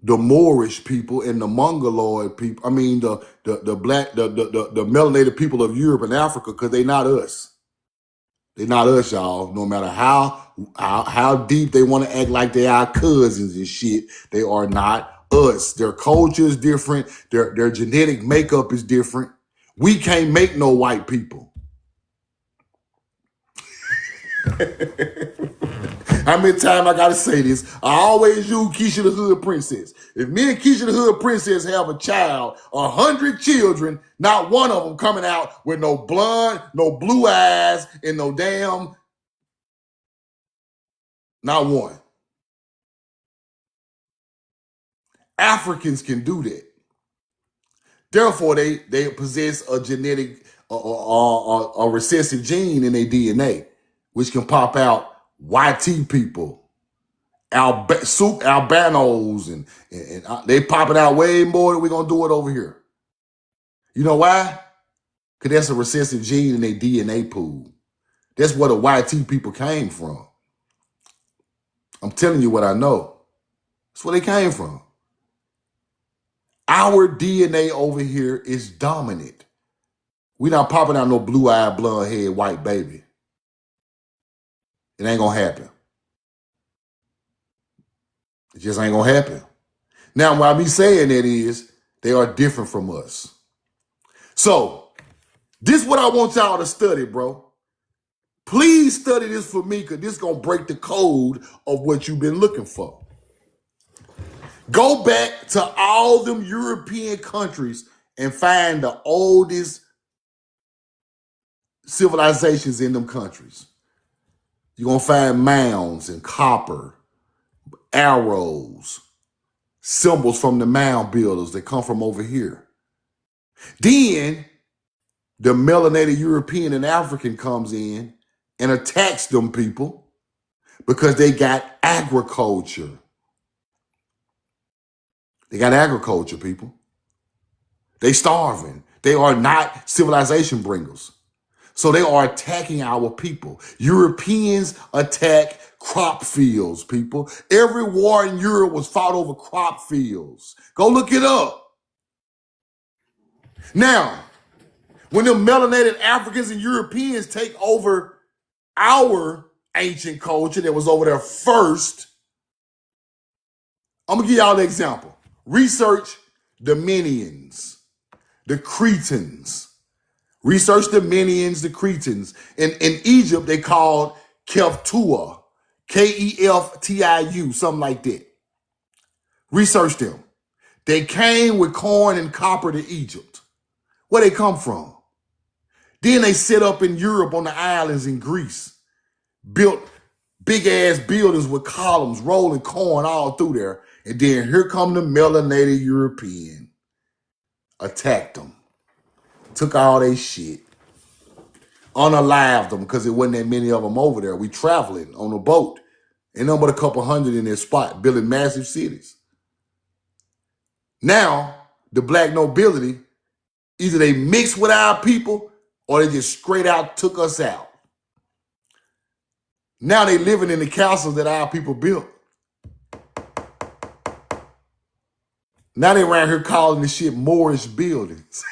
the Moorish people and the Mongoloid people, I mean the melanated people of Europe and Africa, because they not us. They're not us, y'all. No matter how deep they want to act like they are cousins and shit, they are not us. Their culture is different. Their genetic makeup is different. We can't make no white people. How many times I gotta say this? I always use Keisha the Hood Princess. If me and Keisha the Hood Princess have a child, 100 children, not one of them coming out with no blonde, no blue eyes, and no damn, not one. Africans can do that. Therefore, they possess a genetic, a recessive gene in their DNA, which can pop out YT people. Albanos, and they popping out way more than we're going to do it over here. You know why? Because that's a recessive gene in their DNA pool. That's where the YT people came from. I'm telling you what I know. That's where they came from. Our DNA over here is dominant. We're not popping out no blue-eyed, blonde-haired white baby. It ain't going to happen. It just ain't gonna happen. Now, what I be saying that is, they are different from us. So, this is what I want y'all to study, bro. Please study this for me, because this is gonna break the code of what you've been looking for. Go back to all them European countries and find the oldest civilizations in them countries. You're gonna find mounds and copper, arrows, symbols from the mound builders that come from over here. Then the melanated European and African comes in and attacks them people because they got agriculture. They got agriculture, people. They starving. They are not civilization bringers. So they are attacking our people. Europeans attack crop fields, people. Every war in Europe was fought over crop fields. Go look it up. Now, when the melanated Africans and Europeans take over our ancient culture that was over there first, I'm gonna give y'all the example. Research the Minians, the Cretans. Research the Minians, the Cretans. In Egypt, they called Keftua, Keftiu, something like that. Research them. They came with corn and copper to Egypt. Where they come from? Then they set up in Europe on the islands in Greece, built big ass buildings with columns, rolling corn all through there. And then here come the melanated European. Attacked them. Took all their shit. Unalived them because there wasn't that many of them over there. We traveling on a boat. Ain't nothing but a couple hundred in their spot, building massive cities. Now, the black nobility, either they mixed with our people or they just straight out took us out. Now they living in the castles that our people built. Now they around here calling this shit Moorish buildings.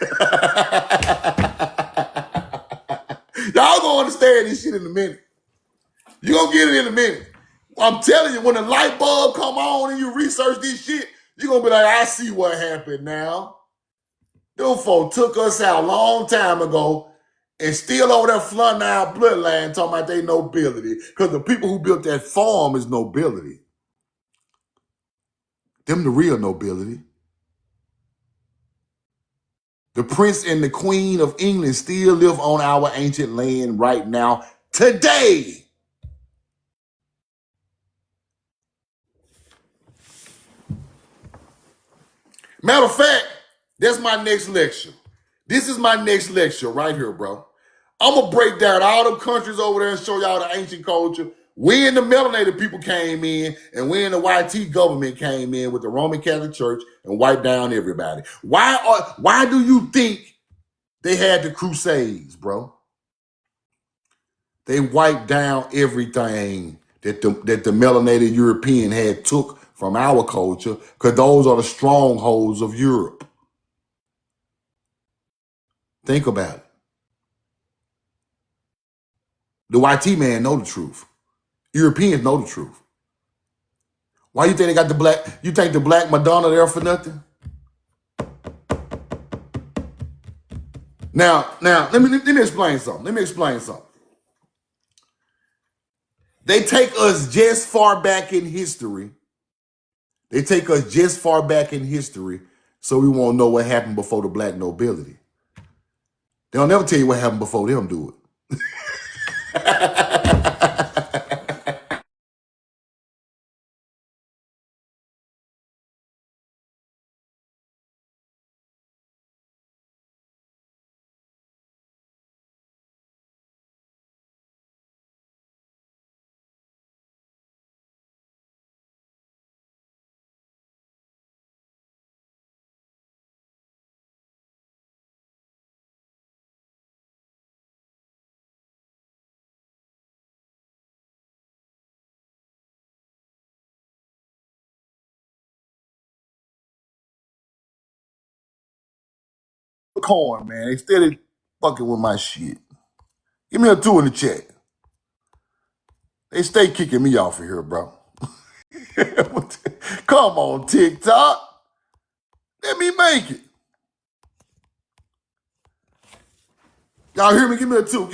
Y'all gonna understand this shit in a minute. You gonna get it in a minute. I'm telling you, when the light bulb come on and you research this shit, you're gonna be like, I see what happened now. Them folk took us out a long time ago and still over there flaunting our bloodline talking about they nobility. Because the people who built that farm is nobility. Them the real nobility. The Prince and the Queen of England still live on our ancient land right now, today. Matter of fact, that's my next lecture. This is my next lecture right here, bro. I'm going to break down all them countries over there and show y'all the ancient culture. When the melanated people came in and when the YT government came in with the Roman Catholic Church and wiped down everybody. Why do you think they had the Crusades, bro? They wiped down everything that the melanated European had took from our culture, because those are the strongholds of Europe. Think about it. The YT man know the truth. Europeans know the truth. Why you think they got the black? You think the black Madonna there for nothing? Now, let me explain something. They take us just far back in history. So we won't know what happened before the black nobility. They'll never tell you what happened before them do it. Corn, man. They steady fucking with my shit. Give me a 2 in the chat. They stay kicking me off of here, bro. Come on, TikTok. Let me make it. Y'all hear me? Give me a 2.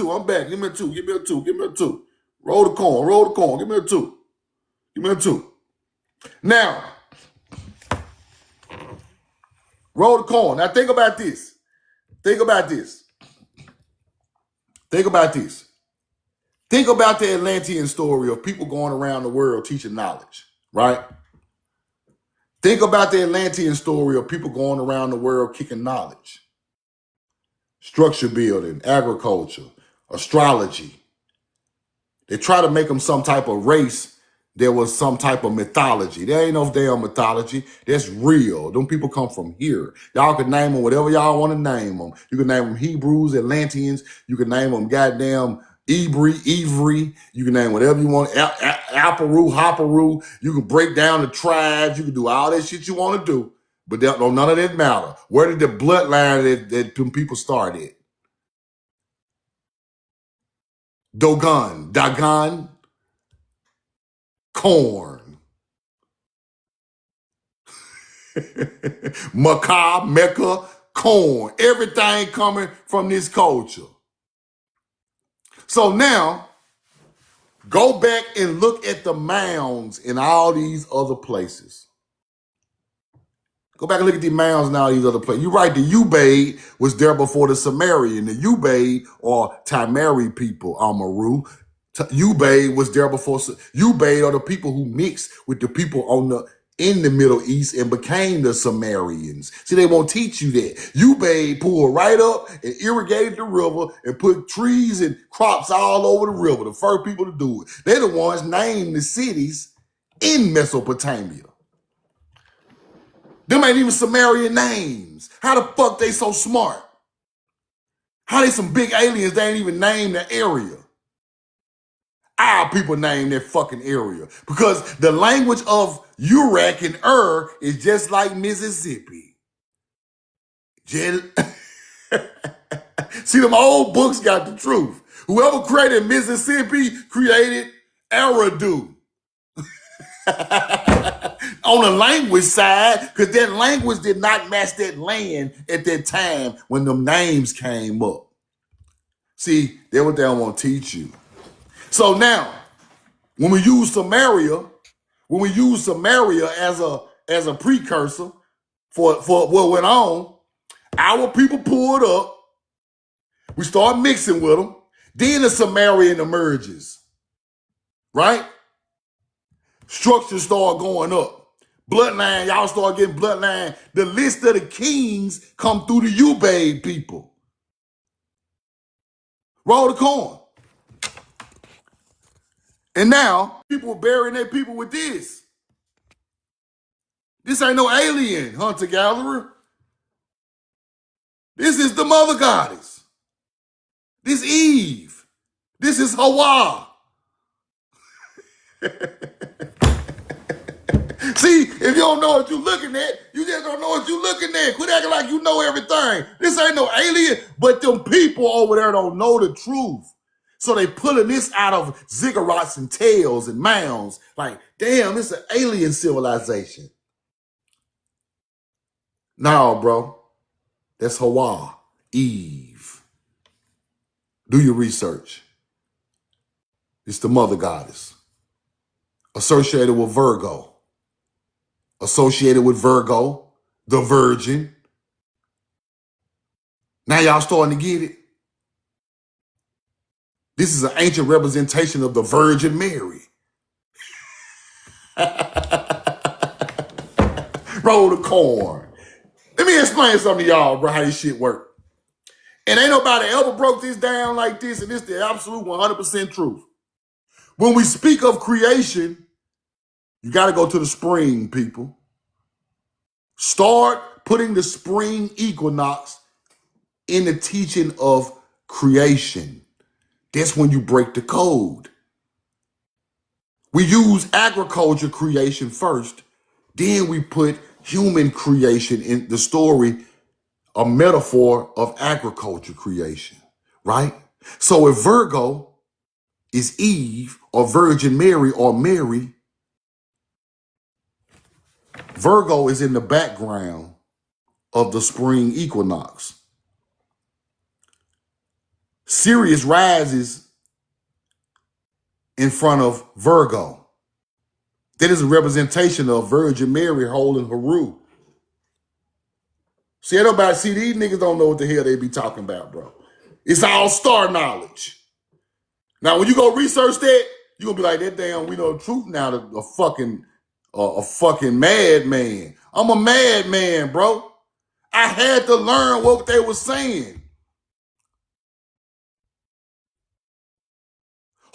I'm back. Give me a 2. Roll the corn. Give me a 2. Now, roll the corn. Now think about this. Think about the Atlantean story of people going around the world teaching knowledge, right? Think about the Atlantean story of people going around the world kicking knowledge. Structure building, agriculture, astrology. They try to make them some type of race. There was some type of mythology. There ain't no damn mythology. That's real. Them people come from here. Y'all can name them whatever y'all want to name them. You can name them Hebrews, Atlanteans. You can name them goddamn Ivry. You can name whatever you want. Alperu, Hopperu. You can break down the tribes. You can do all that shit you want to do. But none of that matter. Where did the bloodline that people started? Dagon, corn. Mecca, corn. Everything coming from this culture. So now, go back and look at the mounds in all these other places. Go back and look at the mounds in all these other places. You're right, the Ubaid was there before the Sumerian. The Ubaid or Timeri people, Amaru. Ubaid was there before. Ubaid are the people who mixed with the people in the Middle East and became the Sumerians. See, they won't teach you that. Ubaid pulled right up and irrigated the river and put trees and crops all over the river. The first people to do it. They're the ones named the cities in Mesopotamia. Them ain't even Sumerian names. How the fuck they so smart? How they some big aliens they ain't even named the area? Our people name that fucking area. Because the language of Uruk and is just like Mississippi. See, them old books got the truth. Whoever created Mississippi created Eridu. On the language side, because that language did not match that land at that time when them names came up. See, that's what they don't want to teach you. So now, when we use Samaria, when we use Samaria as a precursor for what went on, our people pulled up. We start mixing with them. Then the Samaritan emerges, right? Structures start going up. Bloodline, y'all start getting bloodline. The list of the kings come through the Ubaid people. Roll the corn. And now, people are burying their people with this. This ain't no alien hunter-gatherer. This is the mother goddess. This Eve. This is Hawa. See, if you don't know what you're looking at, you just don't know what you're looking at. Quit acting like you know everything. This ain't no alien, but them people over there don't know the truth. So they pulling this out of ziggurats and tails and mounds. Like, damn, this is an alien civilization. No, bro. That's Hawa, Eve. Do your research. It's the mother goddess. Associated with Virgo. Associated with Virgo, the virgin. Now y'all starting to get it. This is an ancient representation of the Virgin Mary. Roll the corn. Let me explain something to y'all, bro, how this shit work. And ain't nobody ever broke this down like this, and this is the absolute 100% truth. When we speak of creation, you got to go to the spring, people. Start putting the spring equinox in the teaching of creation. That's when you break the code. We use agriculture creation first. Then we put human creation in the story, a metaphor of agriculture creation, right? So if Virgo is Eve or Virgin Mary or Mary, Virgo is in the background of the spring equinox. Sirius rises in front of Virgo. That is a representation of Virgin Mary holding Haru. See, these niggas don't know what the hell they be talking about, bro. It's all star knowledge. Now, when you go research that, you're gonna be like, that damn, we know the truth now, a fucking madman. I'm a madman, bro. I had to learn what they were saying.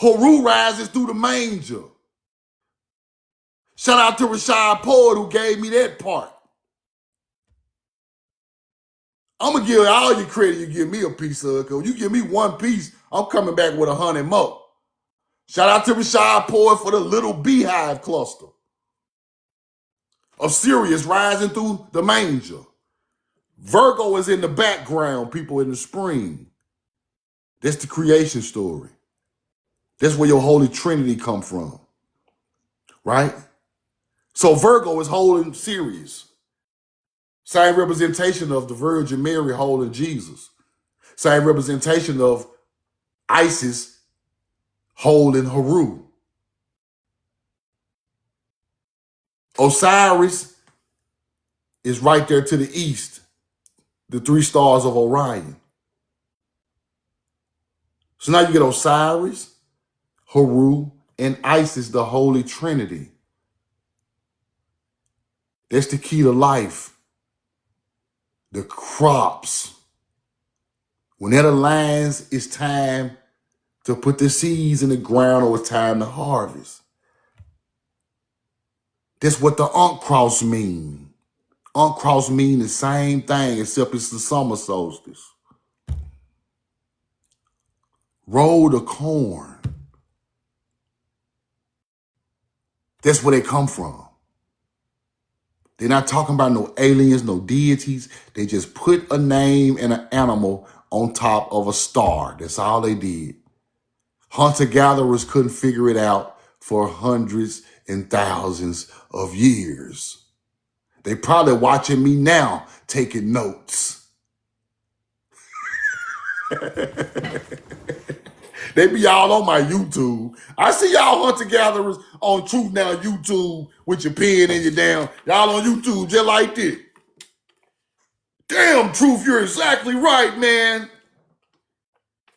Haru rises through the manger. Shout out to Rashad Poet who gave me that part. I'm going to give all you credit you give me a piece of it, because you give me one piece, I'm coming back with 100 more. Shout out to Rashad Poet for the little beehive cluster of Sirius rising through the manger. Virgo is in the background, people, in the spring. That's the creation story. That's where your Holy Trinity come from, right? So Virgo is holding Sirius. Same representation of the Virgin Mary holding Jesus. Same representation of Isis holding Haru. Osiris is right there to the east, the 3 stars of Orion. So now you get Osiris, Haru, and Isis, the Holy Trinity. That's the key to life. The crops. When that aligns, it's time to put the seeds in the ground, or it's time to harvest. That's what the Ankh cross mean. Ankh cross mean the same thing, except it's the summer solstice. Roll the corn. That's where they come from. They're not talking about no aliens, no deities. They just put a name and an animal on top of a star. That's all they did. Hunter-gatherers couldn't figure it out for hundreds and thousands of years. They probably watching me now taking notes. They be all on my YouTube. I see y'all hunter-gatherers on Truth Now YouTube with your pen and your damn, y'all on YouTube just like this. Damn, Truth, you're exactly right, man.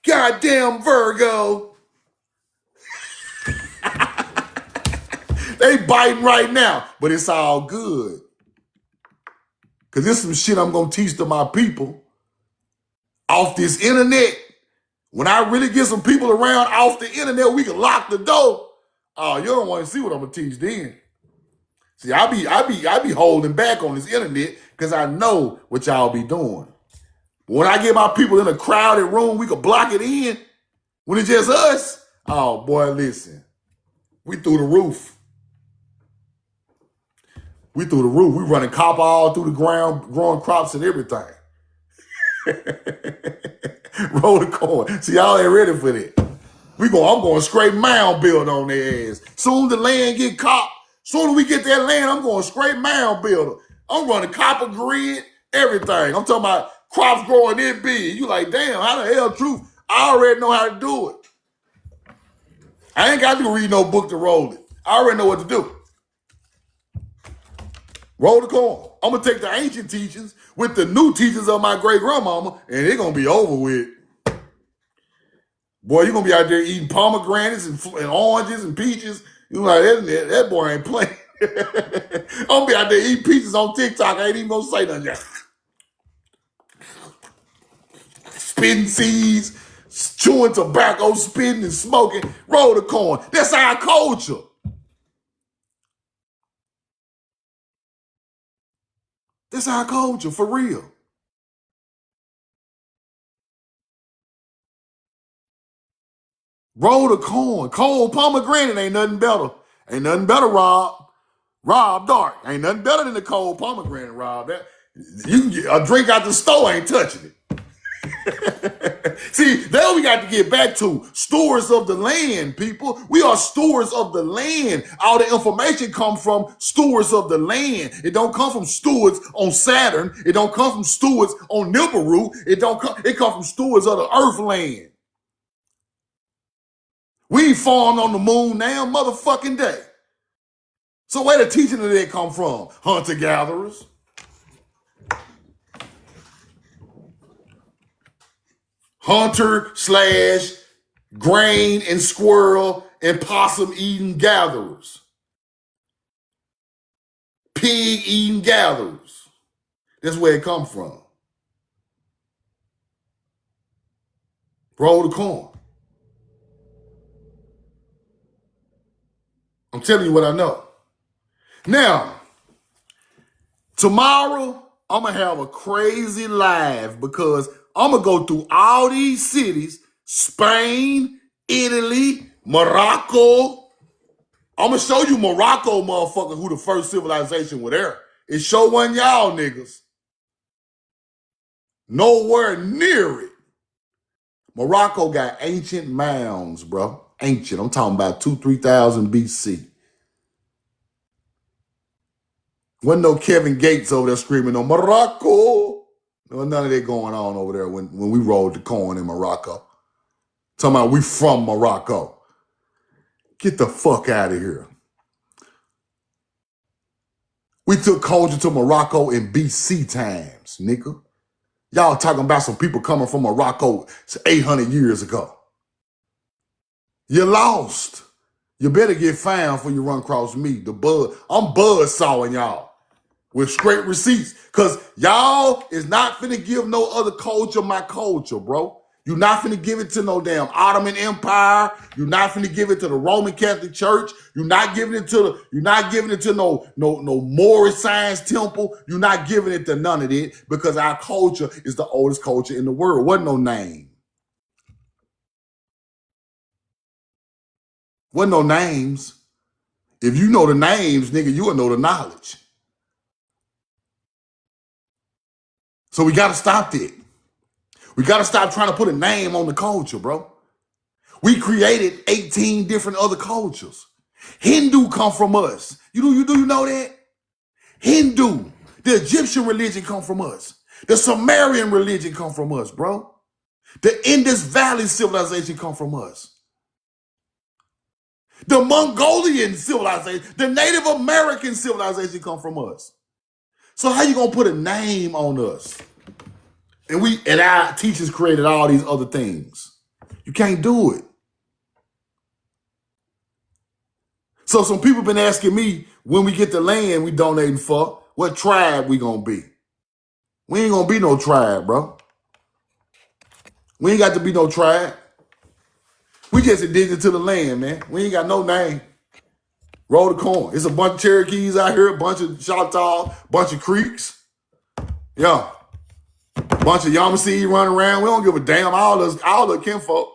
Goddamn Virgo. They biting right now, but it's all good. Because there's some shit I'm going to teach to my people off this internet. When I really get some people around off the internet, we can lock the door. Oh, you don't want to see what I'm going to teach then. See, I be holding back on this internet because I know what y'all be doing. But when I get my people in a crowded room, we can block it in. When it's just us, oh, boy, listen. We through the roof. We through the roof. We running copper all through the ground, growing crops and everything. Roll the corn. See, y'all ain't ready for that. I'm going to scrape mound build on their ass. Soon the land get caught. Soon as we get that land, I'm going to scrape mound builder. I'm running copper grid, everything. I'm talking about crops growing this big. You like, damn, how the hell, Truth? I already know how to do it. I ain't got to read no book to roll it. I already know what to do. Roll the corn. I'm going to take the ancient teachings with the new teachings of my great-grandmama, and it's going to be over with. Boy, you're going to be out there eating pomegranates and oranges and peaches. You like, that boy ain't playing. I'm going to be out there eating peaches on TikTok. I ain't even going to say nothing yet. Spitting seeds, chewing tobacco, spitting and smoking. Roll the corn. That's our culture. That's our culture, for real. Roll the corn. Cold pomegranate ain't nothing better. Ain't nothing better, Rob. Rob Dark. Ain't nothing better than the cold pomegranate, Rob. You can get a drink out the store, ain't touching it. See, then we got to get back to stewards of the land, people. We are stewards of the land. All the information comes from stewards of the land. It don't come from stewards on Saturn. It don't come from stewards on Nibiru. It comes from stewards of the earth land. We ain't farmed on the moon now, motherfucking day. So where the teaching of that come from? Hunter-gatherers. Hunter/grain and squirrel and possum eating gatherers. Pig eating gatherers. That's where it come from. Roll the corn. I'm telling you what I know. Now, tomorrow, I'm going to have a crazy live because I'm going to go through all these cities, Spain, Italy, Morocco. I'm going to show you Morocco, motherfucker, who the first civilization was there. It sure wasn't y'all niggas. Nowhere near it. Morocco got ancient mounds, bro. Ancient. I'm talking about 2,000-3,000 BC. Wasn't no Kevin Gates over there screaming on Morocco. No, none of that going on over there when we rolled the corn in Morocco. Talking about we from Morocco. Get the fuck out of here. We took culture to Morocco in BC times, nigga. Y'all talking about some people coming from Morocco 800 years ago. You lost. You better get found before you run across me. I'm buzz sawing y'all with straight receipts. Because y'all is not finna give no other culture my culture, bro. You're not finna give it to no damn Ottoman Empire. You're not finna give it to the Roman Catholic Church. You're not giving it to no Moorish Science Temple. You're not giving it to none of it because our culture is the oldest culture in the world. Wasn't no name. Wasn't no names. If you know the names, nigga, you will know the knowledge. So we got to stop that. We got to stop trying to put a name on the culture, bro. We created 18 different other cultures. Hindu come from us. You know that? Hindu. The Egyptian religion come from us. The Sumerian religion come from us, bro. The Indus Valley civilization come from us. The Mongolian civilization, the Native American civilization come from us. So how you gonna put a name on us? And our teachers created all these other things. You can't do it. So some people been asking me, when we get the land we donating for, what tribe we gonna be? We ain't gonna be no tribe, bro. We ain't got to be no tribe. We just addicted to the land, man. We ain't got no name. Roll the corn. It's a bunch of Cherokees out here, a bunch of Choctaw, bunch of Creeks. Yeah. Bunch of Yamasee running around. We don't give a damn. All the kinfolk.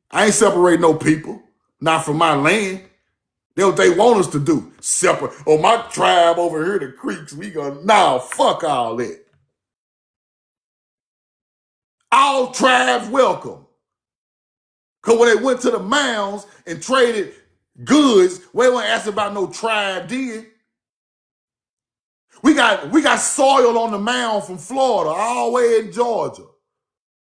I ain't separating no people. Not from my land. That's what they want us to do. Separate. Oh, my tribe over here, the Creeks, we gonna, nah, fuck all that. All tribes welcome. Because when they went to the mounds and traded goods, we weren't asking about no tribe then. We got soil on the mound from Florida all the way in Georgia.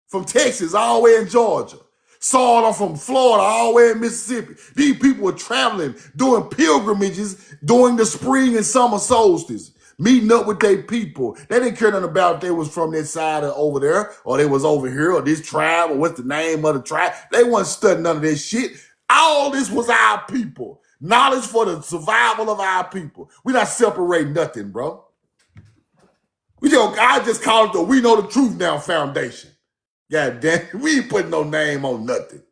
From Texas all the way in Georgia. Soil from Florida all the way in Mississippi. These people were traveling, doing pilgrimages during the spring and summer solstice, meeting up with their people. They didn't care nothing about if they was from this side or over there, or they was over here, or this tribe, or what's the name of the tribe. They wasn't studying none of this shit. All this was our people. Knowledge for the survival of our people. We not separating nothing, bro. I just call it the We Know the Truth Now Foundation. God damn it, we ain't putting no name on nothing.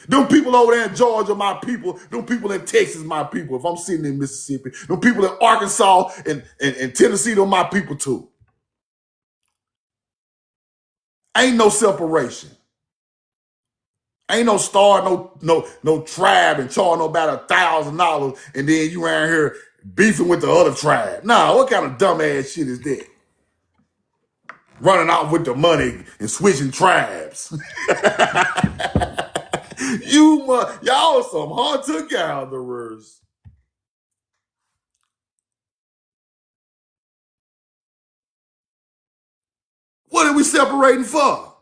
Them people over there in Georgia, my people. Them people in Texas, my people. If I'm sitting in Mississippi, them people in Arkansas and Tennessee, them my people too. Ain't no separation. Ain't no star, no tribe and charging about $1,000 and then you around here beefing with the other tribe. Nah, what kind of dumbass shit is that? Running off with the money and switching tribes. Y'all some hunter-gatherers. What are we separating for?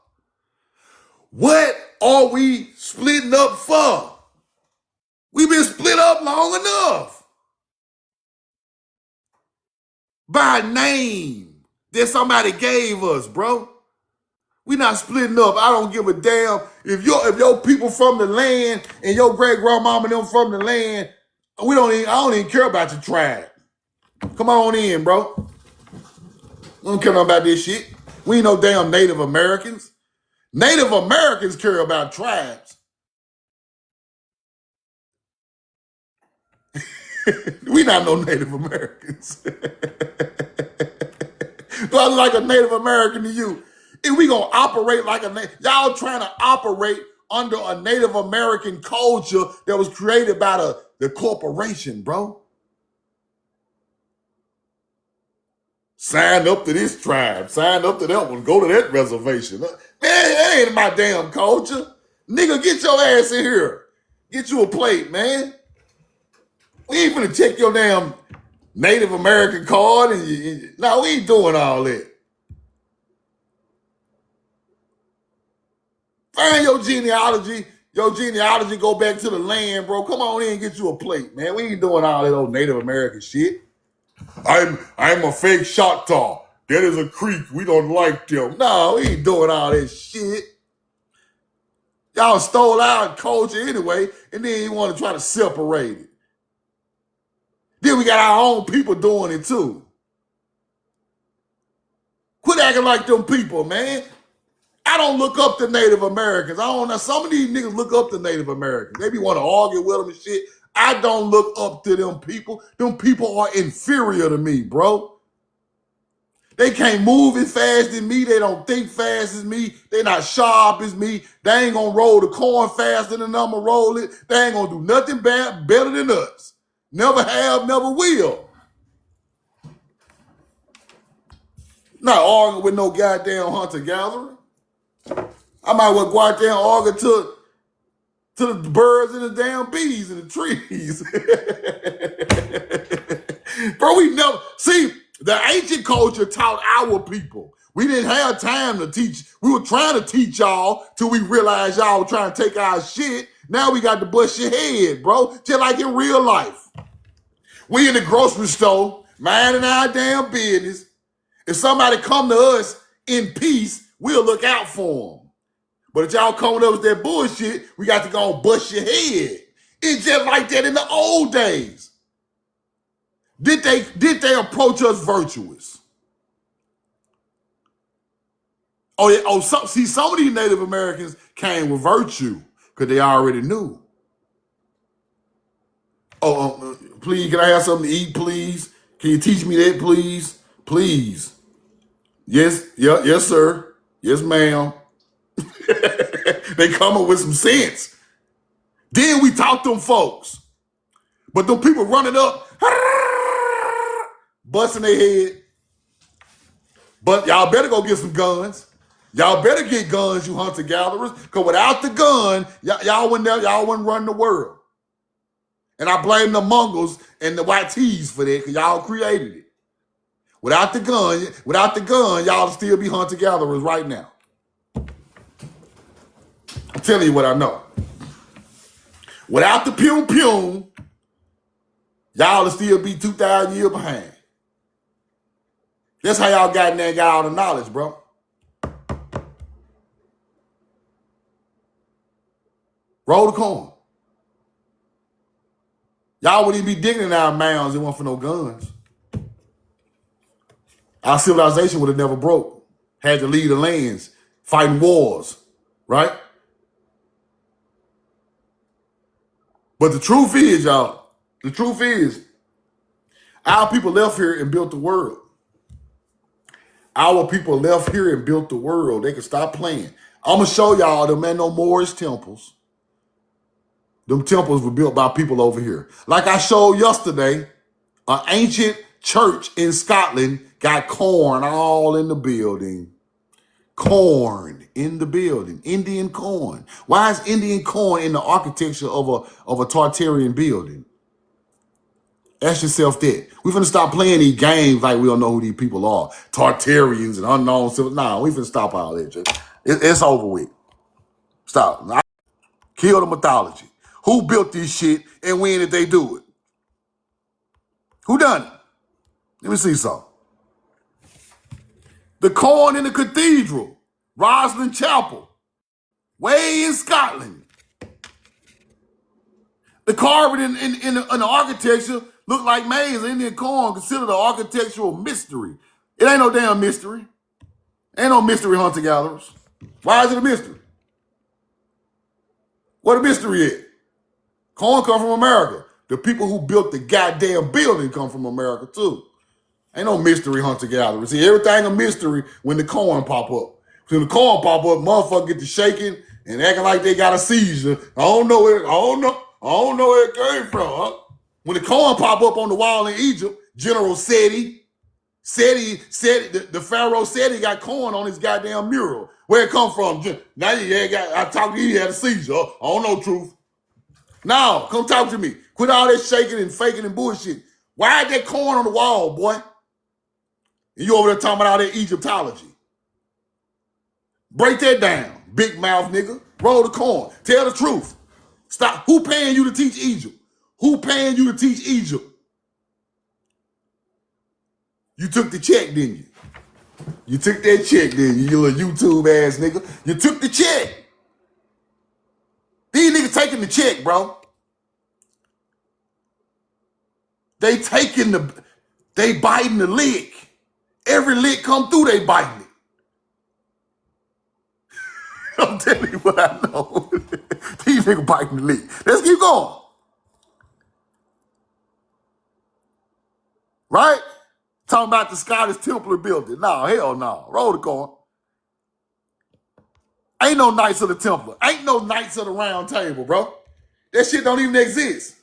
What are we splitting up for? We've been split up long enough. By name that somebody gave us, bro. We not splitting up. I don't give a damn if your people from the land and your great grandmama them from the land. I don't even care about your tribe. Come on in, bro. We don't care nothing about this shit. We ain't no damn Native Americans. Native Americans care about tribes. We not no Native Americans. Do I look like a Native American to you? If we gonna operate like y'all trying to operate under a Native American culture that was created by the corporation, bro. Sign up to this tribe. Sign up to that one. Go to that reservation. Man, that ain't my damn culture. Nigga, get your ass in here. Get you a plate, man. We ain't finna check your damn Native American card. No, we ain't doing all that. Find your genealogy. Your genealogy go back to the land, bro. Come on in and get you a plate, man. We ain't doing all that old Native American shit. I'm a fake Choctaw. That is a Creek. We don't like them. No, we ain't doing all that shit. Y'all stole our culture anyway, and then you want to try to separate it. Then we got our own people doing it too. Quit acting like them people, man. I don't look up to Native Americans. I don't know. Some of these niggas look up to Native Americans. They be want to argue with them and shit. I don't look up to them people. Them people are inferior to me, bro. They can't move as fast as me. They don't think fast as me. They not sharp as me. They ain't gonna roll the corn faster than I'm gonna roll it. They ain't gonna do nothing better than us. Never have, never will. Not arguing with no goddamn hunter-gatherer. I might well go out there and argue to the birds and the damn bees and the trees. Bro, we never, see, the ancient culture taught our people. We didn't have time to teach. We were trying to teach y'all till we realized y'all were trying to take our shit. Now we got to bust your head, bro. Just like in real life. We in the grocery store, minding our damn business. If somebody come to us in peace, we'll look out for them. But if y'all coming up with that bullshit, we got to go and bust your head. It's just like that in the old days. Did they approach us virtuous? Oh, yeah, some of these Native Americans came with virtue because they already knew. Please, can I have something to eat, please? Can you teach me that, please? Please. Yes, yeah, yes, sir. Yes, ma'am. They come up with some sense. Then we talk to them folks. But them people running up, busting their head. But y'all better go get some guns. Y'all better get guns, you hunter-gatherers, because without the gun, y'all wouldn't run the world. And I blame the Mongols and the white tees for that, because y'all created it. Without the gun, y'all still be hunter-gatherers right now. I'm telling you what I know. Without the pew-pew, y'all will still be 2,000 years behind. That's how y'all got in there and got all the knowledge, bro. Roll the corn. Y'all wouldn't even be digging in our mounds if it wasn't for no guns. Our civilization would have never broke. Had to leave the lands, fighting wars, right? But the truth is, y'all, our people left here and built the world. Our people left here and built the world. They can stop playing. I'm going to show y'all them ain't no Moorish temples. Them temples were built by people over here. Like I showed yesterday, an ancient church in Scotland got corn all in the building. Corn in the building. Indian corn. Why is Indian corn in the architecture of a Tartarian building? Ask yourself that. We're finna stop playing these games like we don't know who these people are. Tartarians and unknown civil. Nah, we finna stop all that. It's over with. Stop. Kill the mythology. Who built this shit and when did they do it? Who done it? Let me see something. The corn in the cathedral, Roslin Chapel, way in Scotland. The carving in the architecture look like maize. Indian corn considered an architectural mystery. It ain't no damn mystery. Ain't no mystery, hunter-gatherers. Why is it a mystery? What a mystery is? Corn come from America. The people who built the goddamn building come from America too. Ain't no mystery, hunter-gatherers. See, everything a mystery when the corn pop up. When the corn pop up, motherfucker get to shaking and acting like they got a seizure. I don't know where it came from, huh? When the corn pop up on the wall in Egypt, General Seti said the Pharaoh said he got corn on his goddamn mural. Where it come from? Now I talked to you, he had a seizure. I don't know truth. No, come talk to me. Quit all that shaking and faking and bullshit. Why is that corn on the wall, boy? And you over there talking about all that Egyptology. Break that down, big mouth nigga. Roll the corn. Tell the truth. Stop. Who paying you to teach Egypt? Who paying you to teach Egypt? You took the check, didn't you? You took that check, didn't you? You little YouTube ass nigga. You took the check. These niggas taking the check, bro. They biting the lick. Every lick come through, they biting it. I'm telling you what I know. These niggas biting the lick. Let's keep going. Right? Talking about the Scottish Templar building. No, hell no. Roll the corn. Ain't no Knights of the Templar. Ain't no Knights of the Round Table, bro. That shit don't even exist.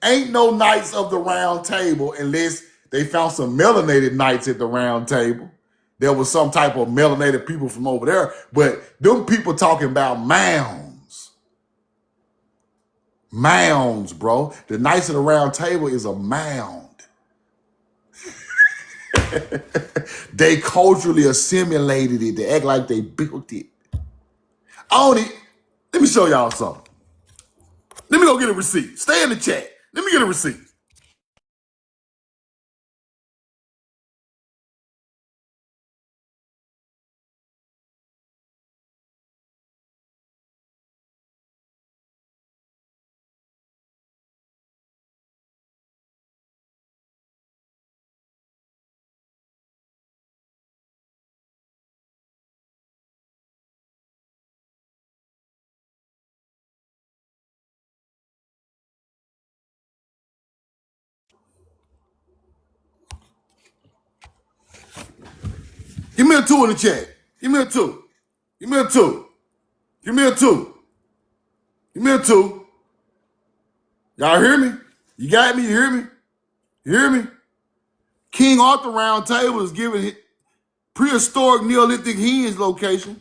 Ain't no Knights of the Round Table unless they found some melanated knights at the Round Table. There was some type of melanated people from over there. But them people talking about mounds. Mounds, bro. The Knights of the Round Table is a mound. They culturally assimilated it. They act like they built it. Let me show y'all something. Let me go get a receipt. Stay in the chat. Let me get a receipt. Give me a 2 in the chat. Give me a 2. Give me a 2. Give me a 2. Give me a 2. Y'all hear me? You got me? You hear me? You hear me? King Arthur Round Table is giving prehistoric Neolithic henge location.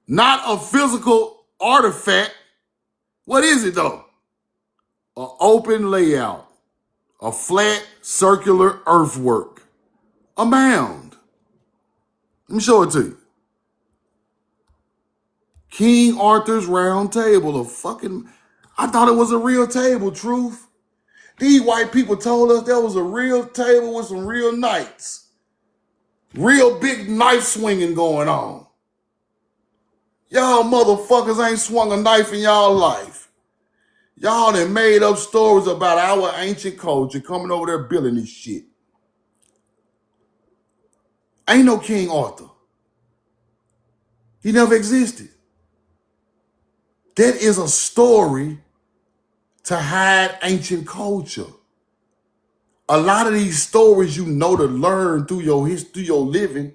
Not a physical artifact. What is it though? An open layout. A flat circular earthwork. A mound. Let me show it to you. King Arthur's Round Table. I thought it was a real table, truth. These white people told us there was a real table with some real knights. Real big knife swinging going on. Y'all motherfuckers ain't swung a knife in y'all life. Y'all done made up stories about our ancient culture coming over there building this shit. Ain't no King Arthur. He never existed. That is a story to hide ancient culture. A lot of these stories you know to learn through your history, through your living,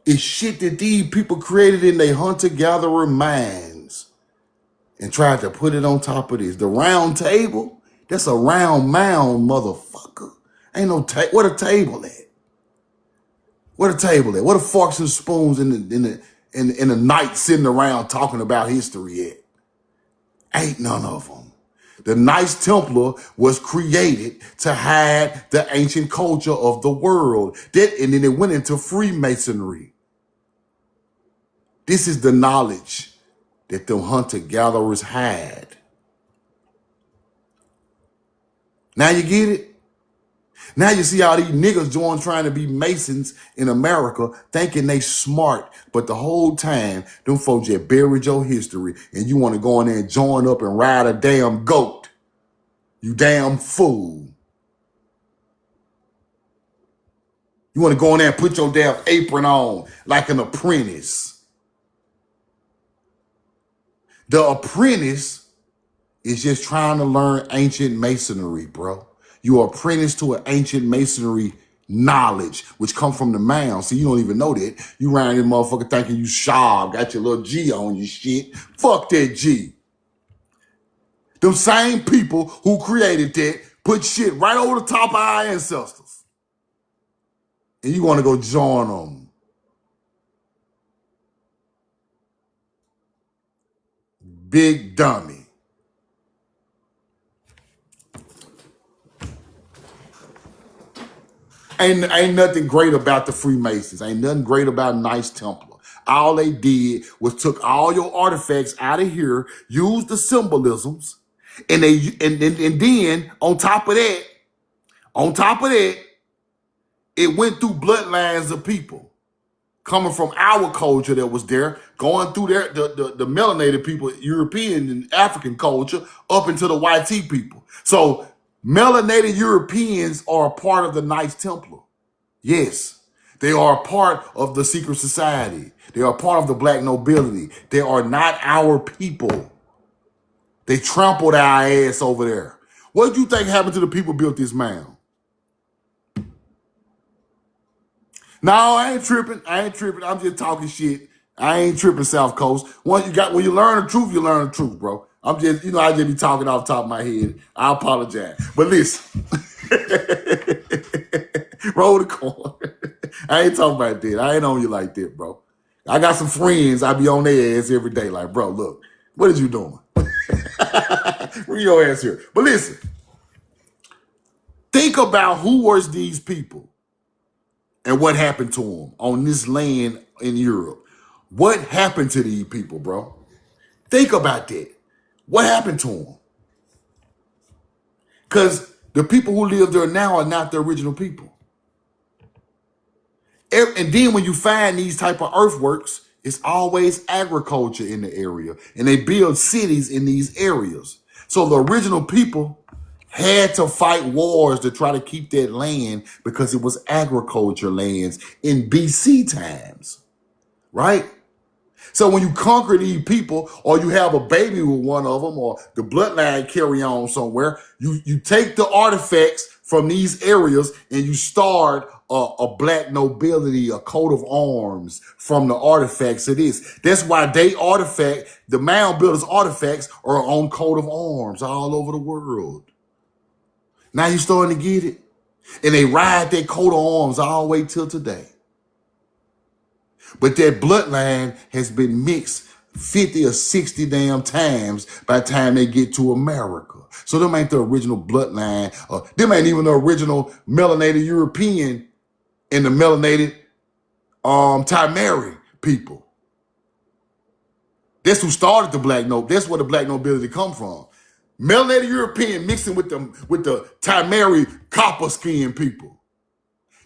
is shit that these people created in their hunter-gatherer minds and tried to put it on top of this. The round table, that's a round mound, motherfucker. Ain't no where the table at? Where the table at? Where the forks and spoons in the night sitting around talking about history at? Ain't none of them. The Knights Templar was created to hide the ancient culture of the world. And then it went into Freemasonry. This is the knowledge that them hunter-gatherers had. Now you get it? Now you see how these niggas trying to be Masons in America thinking they smart, but the whole time, them folks just buried your history and you want to go in there and join up and ride a damn goat. You damn fool. You want to go in there and put your damn apron on like an apprentice. The apprentice is just trying to learn ancient masonry, bro. You're apprentice to an ancient masonry knowledge, which come from the mound. See, you don't even know that. You around this motherfucker thinking you sharp, got your little G on your shit. Fuck that G. Them same people who created that put shit right over the top of our ancestors. And you want to go join them. Big dummy. Ain't nothing great about the Freemasons. Ain't nothing great about Knights Templar. All they did was took all your artifacts out of here, used the symbolisms, and then on top of that, it went through bloodlines of people coming from our culture that was there, going through the melanated people, European and African culture, up into the YT people. So melanated Europeans are a part of the Knights Templar. Yes, they are a part of the secret society. They are a part of the black nobility. They are not our people. They trampled our ass over there. What do you think happened to the people who built this mound? No, I ain't tripping. I'm just talking shit. I ain't tripping, South Coast. When you learn the truth, you learn the truth, bro. I just be talking off the top of my head. I apologize. But listen. Roll the coin. I ain't talking about that. I ain't on you like that, bro. I got some friends. I be on their ass every day. Like, bro, look, what is you doing? Bring your ass here. But listen, Think about who was these people and what happened to them on this land in Europe. What happened to these people, bro? Think about that. What happened to them? Because the people who live there now are not the original people. And then when you find these type of earthworks, it's always agriculture in the area. And they build cities in these areas. So the original people had to fight wars to try to keep that land because it was agriculture lands in BC times, right? So when you conquer these people or you have a baby with one of them or the bloodline carry on somewhere, you take the artifacts from these areas and you start a black nobility, a coat of arms from the artifacts of this. That's why the mound builders artifacts are on coat of arms all over the world. Now you starting to get it. And they ride that coat of arms all the way till today. But that bloodline has been mixed 50 or 60 damn times by the time they get to America. So them ain't the original bloodline. Them ain't even the original melanated European and the melanated Timeri people. That's who started the black nobility. That's where the black nobility come from. Melanated European mixing with the Timeri copper skin people.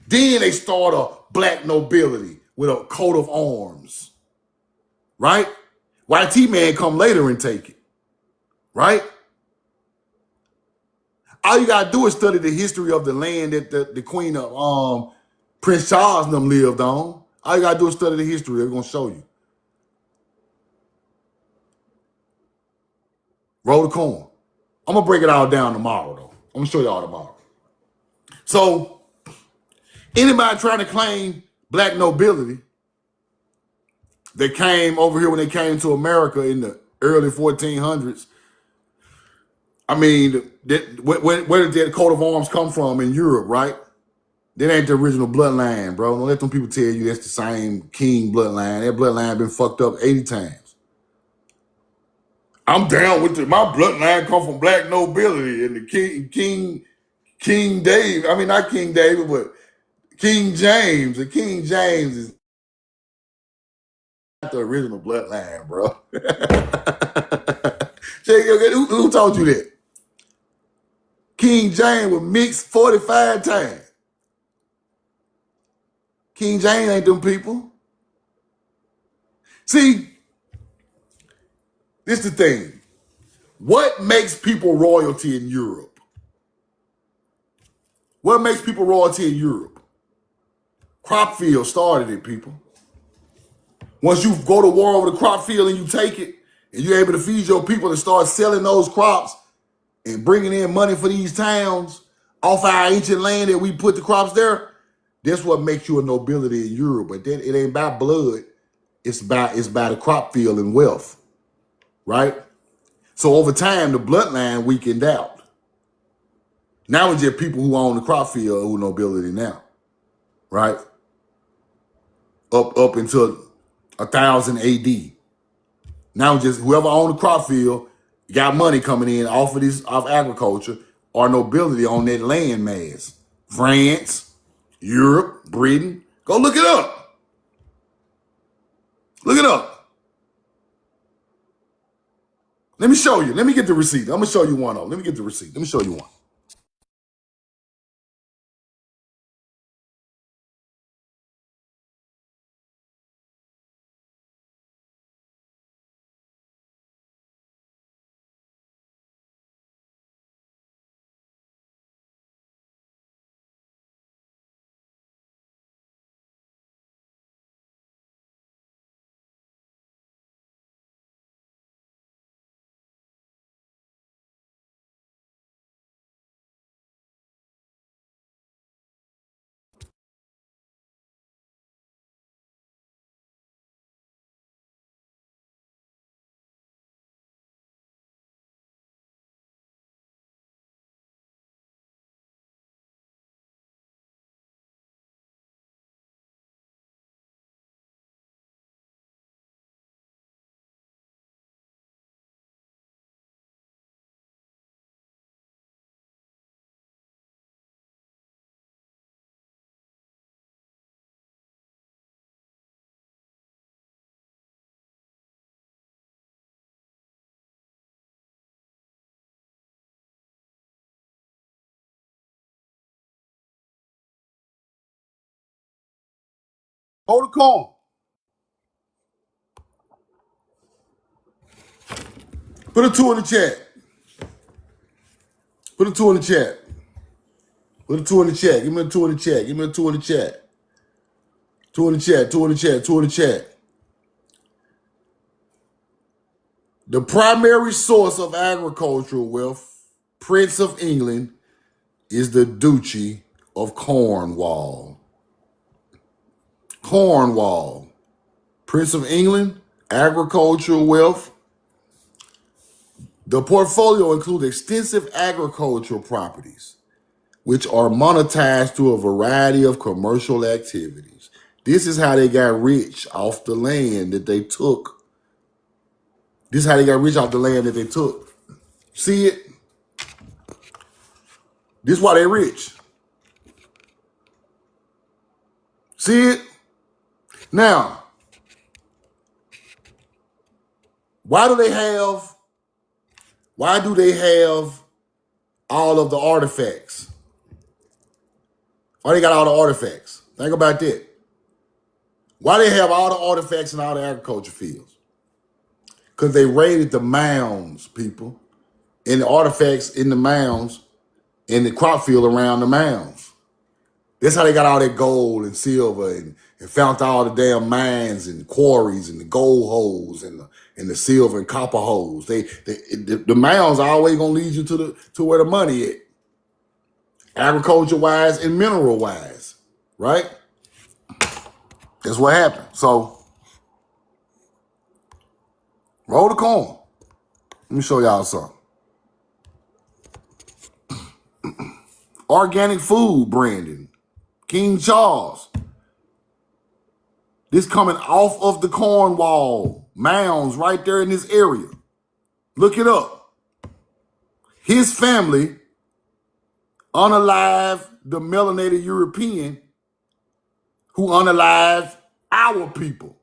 Then they start a black nobility with a coat of arms, right? YT man come later and take it, right? All you gotta do is study the history of the land that the Queen of Prince Charles and them lived on. All you gotta do is study the history. They're gonna show you. Roll the corn. I'm gonna break it all down tomorrow, though. I'm gonna show y'all tomorrow. So, anybody trying to claim black nobility that came over here when they came to America in the early 1400s, I mean, where did that coat of arms come from in Europe, right? That ain't the original bloodline, bro. Don't let them people tell you that's the same king bloodline. That bloodline been fucked up 80 times. I'm down with my bloodline come from black nobility and the King Dave. I mean, not King David, but King James. And King James is not the original bloodline, bro. Who told you that? King James was mixed 45 times. King James ain't them people. See, this is the thing. What makes people royalty in Europe? What makes people royalty in Europe? Crop field started it, people. Once you go to war over the crop field and you take it, and you're able to feed your people and start selling those crops and bringing in money for these towns off our ancient land that we put the crops there, that's what makes you a nobility in Europe. But then it ain't about blood. It's by the crop field and wealth, right? So over time, the bloodline weakened out. Now it's just people who own the crop field who nobility now, right? Up until 1000 AD. Now just whoever owned the crop field got money coming in off agriculture or nobility on that land mass. France, Europe, Britain. Go look it up. Look it up. Let me show you. Let me get the receipt. I'm going to show you one of them. Let me get the receipt. Let me show you one. Hold the corn. Put a 2 in the chat. Put a 2 in the chat. Put a 2 in the chat. Give me a 2 in the chat. Give me a 2 in the chat. 2 in the chat. 2 in the chat. 2 in the chat. The primary source of agricultural wealth, Prince of England, is the Duchy of Cornwall. Cornwall. Prince of England, agricultural wealth. The portfolio includes extensive agricultural properties, which are monetized through a variety of commercial activities. This is how they got rich off the land that they took. This is how they got rich off the land that they took. See it? This is why they rich. See it? Now, why do they have all of the artifacts? Why they got all the artifacts? Think about that. Why they have all the artifacts in all the agriculture fields? Because they raided the mounds, people, and the artifacts in the mounds in the crop field around the mounds. That's how they got all that gold and silver and found all the damn mines and quarries and the gold holes and the silver and copper holes. The mounds are always gonna lead you to where the money is, agriculture wise and mineral wise, right? That's what happened. So roll the corn. Let me show y'all something. Organic food branding. King Charles. This coming off of the Cornwall mounds right there in this area. Look it up. His family unalived the melanated European who unalived our people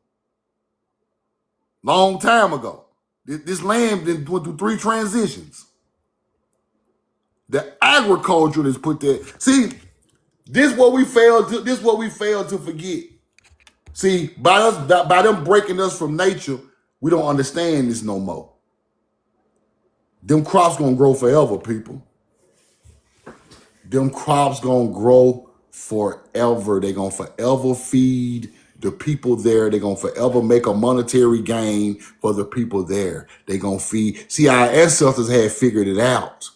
long time ago. This land went through 3 transitions. The agriculture that's put there. See, this is what we failed to forget. See, by them breaking us from nature, we don't understand this no more. Them crops gonna grow forever, people. Them crops gonna grow forever. They gonna forever feed the people there. They gonna forever make a monetary gain for the people there. They gonna feed. See, our ancestors had figured it out.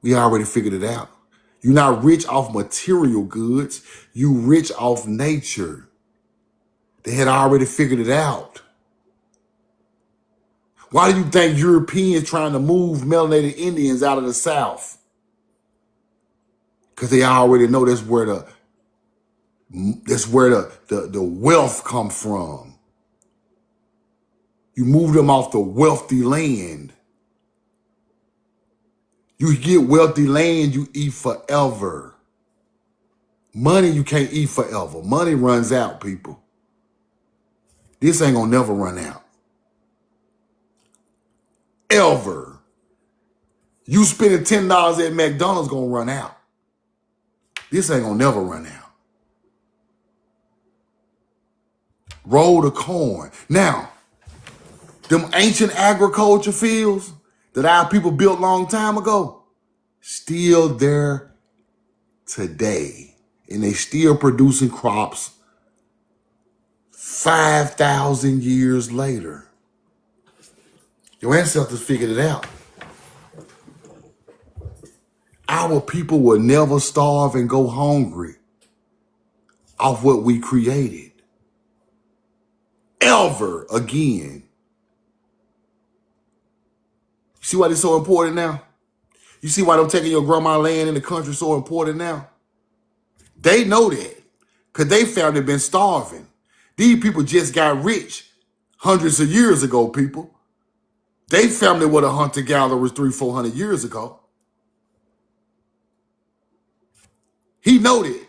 We already figured it out. You're not rich off material goods. You rich off nature. They had already figured it out. Why do you think Europeans trying to move melanated Indians out of the South? Because they already know that's where the wealth come from. You move them off the wealthy land. You get wealthy land, you eat forever. Money, you can't eat forever. Money runs out, people. This ain't gonna never run out. Ever. You spending $10 at McDonald's gonna run out. This ain't gonna never run out. Roll the corn. Now, them ancient agriculture fields that our people built long time ago, still there today. And they still producing crops 5,000 years later. Your ancestors figured it out. Our people will never starve and go hungry off what we created. Ever again. See why it's so important now? You see why them taking your grandma land in the country is so important now? They know that because they family been starving. These people just got rich hundreds of years ago, people. They family were the hunter-gatherers 300-400 years ago. He know that.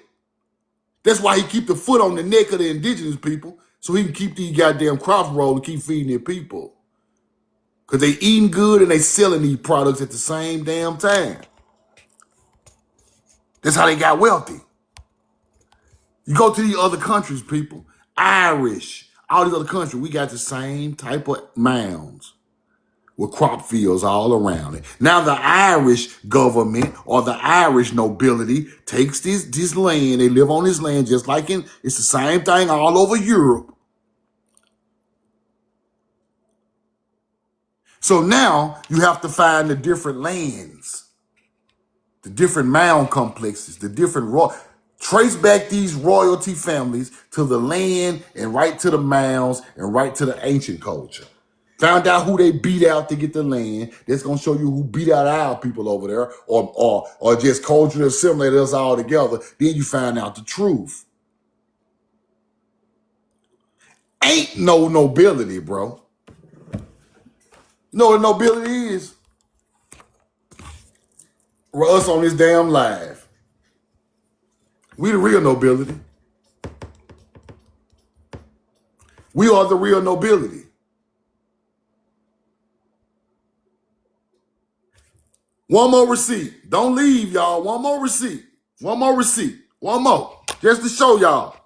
That's why he keep the foot on the neck of the indigenous people so he can keep these goddamn crops rolling and keep feeding their people. Because they eating good and they selling these products at the same damn time. That's how they got wealthy. You go to these other countries, people, Irish, all these other countries, we got the same type of mounds with crop fields all around it. Now the Irish government or the Irish nobility takes this land, they live on this land just like it's the same thing all over Europe. So now you have to find the different lands, the different mound complexes, the different trace back these royalty families to the land and right to the mounds and right to the ancient culture. Found out who they beat out to get the land. That's gonna show you who beat out our people over there, or just culturally assimilate us all together. Then you find out the truth. Ain't no nobility, bro. You know what nobility is? Us on this damn live. We the real nobility. We are the real nobility. One more receipt. Don't leave, y'all. One more receipt. One more receipt. One more. Just to show y'all.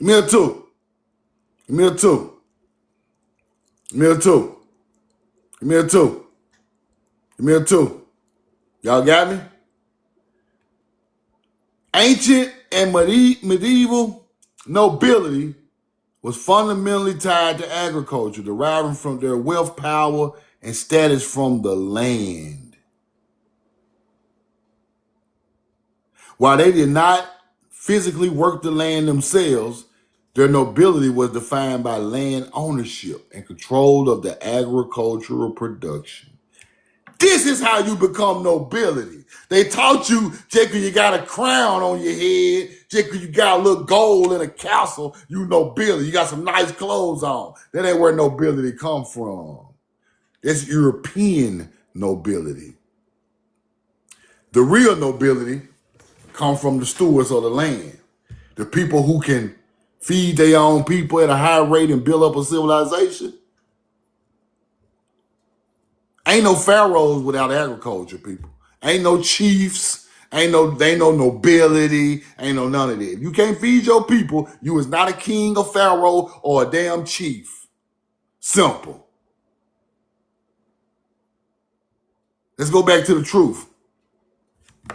Me too. Me too. Me too. Me too. Me too. Y'all got me? Ancient and medieval nobility was fundamentally tied to agriculture, deriving from their wealth, power, and status from the land. While they did not physically work the land themselves, their nobility was defined by land ownership and control of the agricultural production. This is how you become nobility. They taught you, just because you got a crown on your head, just because you got a little gold in a castle, you nobility. You got some nice clothes on. That ain't where nobility come from. It's European nobility. The real nobility come from the stewards of the land. The people who can feed their own people at a high rate and build up a civilization. Ain't no pharaohs without agriculture, people. Ain't no chiefs. Ain't no nobility. Ain't no none of that. If you can't feed your people, you is not a king, a pharaoh, or a damn chief. Simple. Let's go back to the truth.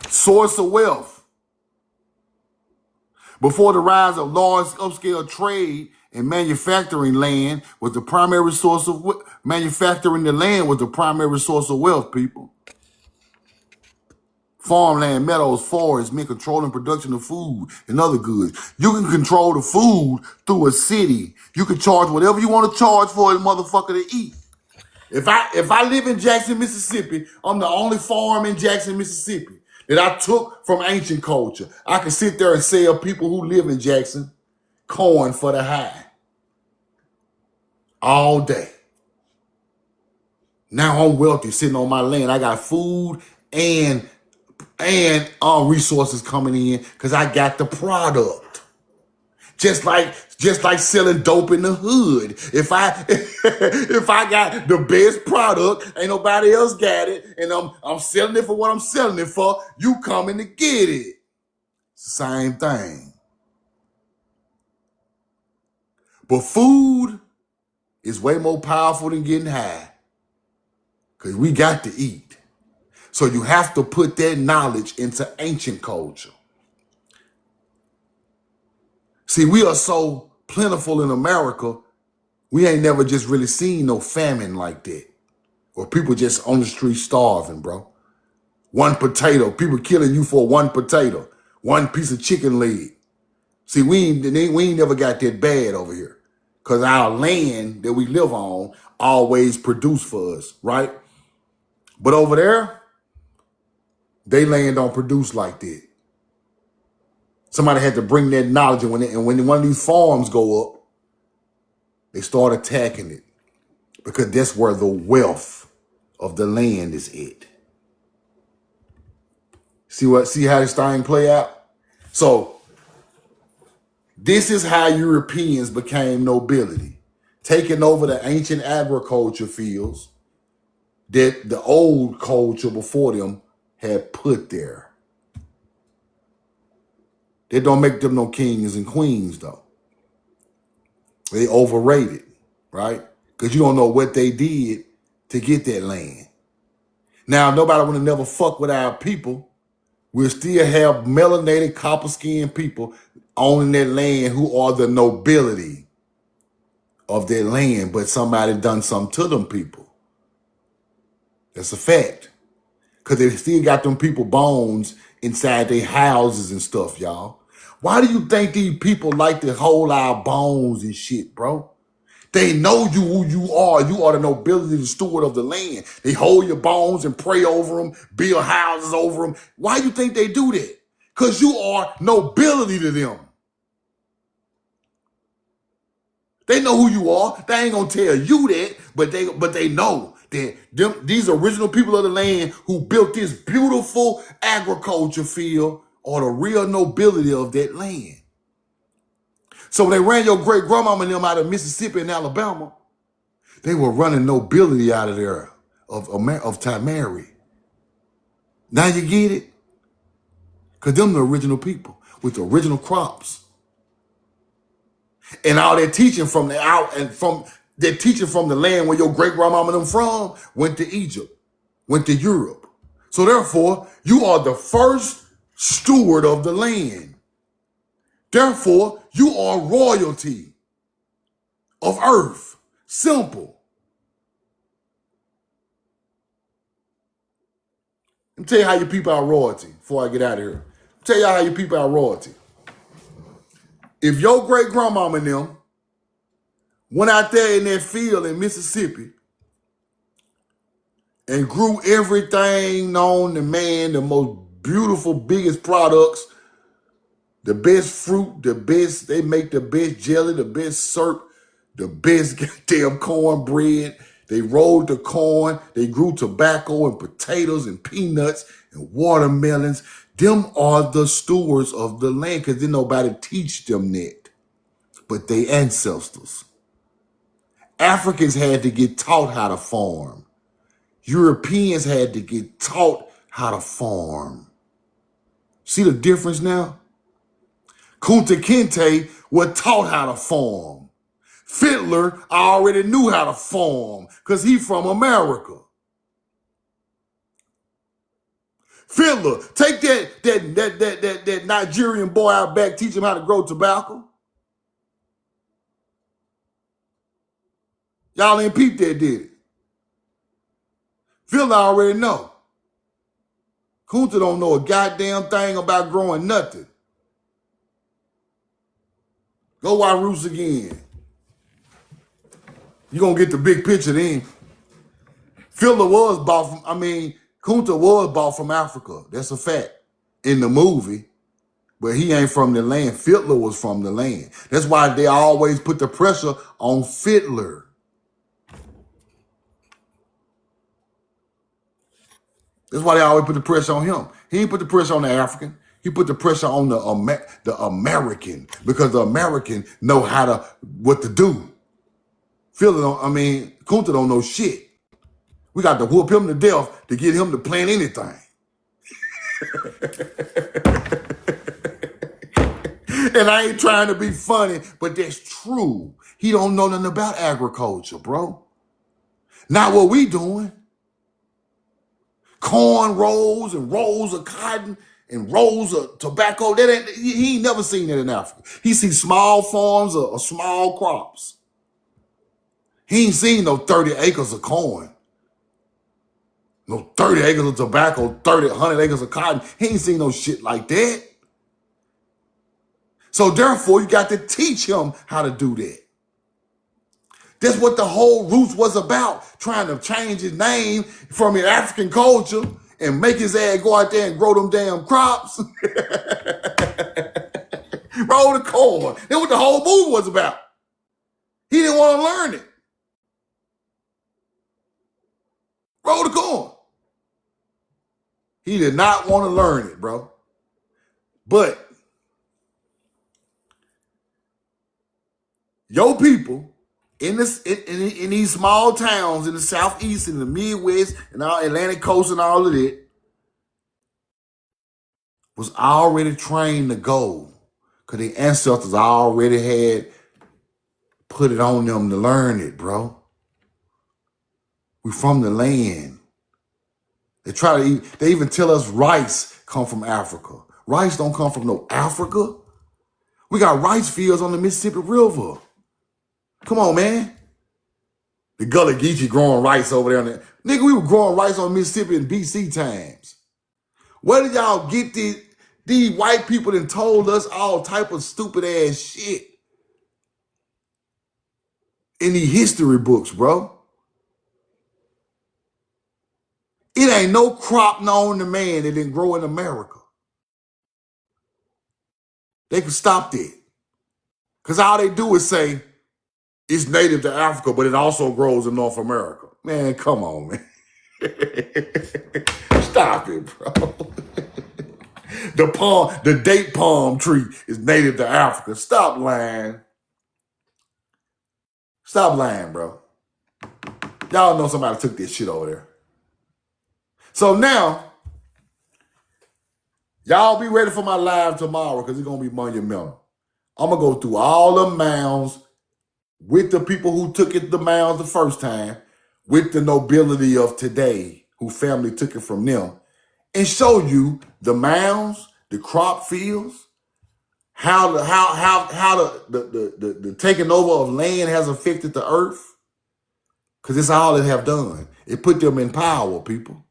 Source of wealth. Before the rise of large upscale trade and manufacturing land was the primary source of manufacturing the land was the primary source of wealth, people. Farmland, meadows, forests meant controlling production of food and other goods. You can control the food through a city. You can charge whatever you want to charge for a motherfucker to eat. If I live in Jackson, Mississippi, I'm the only farm in Jackson, Mississippi that I took from ancient culture. I can sit there and sell people who live in Jackson corn for the high all day. Now I'm wealthy sitting on my land. I got food and resources coming in because I got the product. Just like selling dope in the hood. If I got the best product, ain't nobody else got it, and I'm selling it for what I'm selling it for, you coming to get it. Same thing. But food is way more powerful than getting high. Because we got to eat. So you have to put that knowledge into ancient culture. See, we are so plentiful in America, we ain't never just really seen no famine like that. or people just on the street starving, bro. One potato, people killing you for one potato, one piece of chicken leg. See, we ain't never got that bad over here, because our land that we live on always produce for us, right? But over there, they land don't produce like that. Somebody had to bring that knowledge, and when one of these farms go up, they start attacking it, because that's where the wealth of the land is at. See how this thing play out? So this is how Europeans became nobility, taking over the ancient agriculture fields that the old culture before them had put there. They don't make them no kings and queens, though. They overrated, right? Because you don't know what they did to get that land. Now, nobody would have never fuck with our people. We'll still have melanated, copper-skinned people owning that land who are the nobility of that land, but somebody done something to them people. That's a fact. Because they still got them people bones inside their houses and stuff, y'all. Why do you think these people like to hold our bones and shit, bro? They know you who you are. You are the nobility, the steward of the land. They hold your bones and pray over them, build houses over them. Why do you think they do that? Because you are nobility to them. They know who you are. They ain't gonna tell you that, but they know that these original people of the land who built this beautiful agriculture field are the real nobility of that land. So when they ran your great grandmama and them out of Mississippi and Alabama, they were running nobility out of there of Tamari. Now you get it? Because them the original people with the original crops. And all their teaching from the land where your great grandmama and them from went to Egypt, went to Europe. So therefore, you are the first steward of the land. Therefore, you are royalty of earth. Simple. Let me tell you how you peep out royalty before I get out of here. Tell y'all how you peep out royalty. If your great grandmama and them went out there in that field in Mississippi and grew everything known to man, the most beautiful, biggest products, the best fruit, they make the best jelly, the best syrup, the best goddamn cornbread. They rolled the corn. They grew tobacco and potatoes and peanuts and watermelons. Them are the stewards of the land, because didn't nobody teach them that but they ancestors. Africans had to get taught how to farm. Europeans had to get taught how to farm. See the difference now? Kunta Kinte was taught how to farm. Fiddler already knew how to farm because he from America. Fiddler, take that Nigerian boy out back, teach him how to grow tobacco. Y'all ain't peeped that, did it? Fiddler already know. Kunta don't know a goddamn thing about growing nothing. Go watch Roots again. You're going to get the big picture then. Fiddler was bought from, Kunta was bought from Africa. That's a fact in the movie. But he ain't from the land. Fiddler was from the land. That's why they always put the pressure on Fiddler. That's why they always put the pressure on him. He ain't put the pressure on the African. He put the pressure on the American, because the American know what to do. Kunta don't know shit. We got to whoop him to death to get him to plan anything. And I ain't trying to be funny, but that's true. He don't know nothing about agriculture, bro. Not what we doing. Corn rolls and rolls of cotton and rolls of tobacco. He ain't never seen that in Africa. He sees small farms or small crops. He ain't seen no 30 acres of corn. No 30 acres of tobacco, 100 acres of cotton. He ain't seen no shit like that. So therefore, you got to teach him how to do that. That's what the whole Roots was about, trying to change his name from an African culture and make his ass go out there and grow them damn crops. Roll the corn. That's what the whole movie was about. He didn't want to learn it. Roll the corn. He did not want to learn it, bro. But your people in these small towns in the Southeast, in the Midwest, and all Atlantic coast and all of it, was already trained to go. Because the ancestors already had put it on them to learn it, bro. We from the land. They even tell us rice come from Africa. Rice don't come from no Africa. We got rice fields on the Mississippi River. Come on, man. The Gullah Geechee growing rice over there. Nigga, we were growing rice on Mississippi in BC times. Where did y'all get these white people that told us all type of stupid ass shit in these history books, bro? It ain't no crop known to man that didn't grow in America. They can stop that. Because all they do is say it's native to Africa, but it also grows in North America. Man, come on, man. Stop it, bro. The date palm tree is native to Africa. Stop lying. Stop lying, bro. Y'all know somebody took this shit over there. So now, y'all be ready for my live tomorrow because it's going to be monumental. I'm going to go through all the mounds with the people who took the mounds the first time, with the nobility of today, who family took it from them, and show you the mounds, the crop fields, how the taking over of land has affected the earth. Because it's all it have done. It put them in power, people.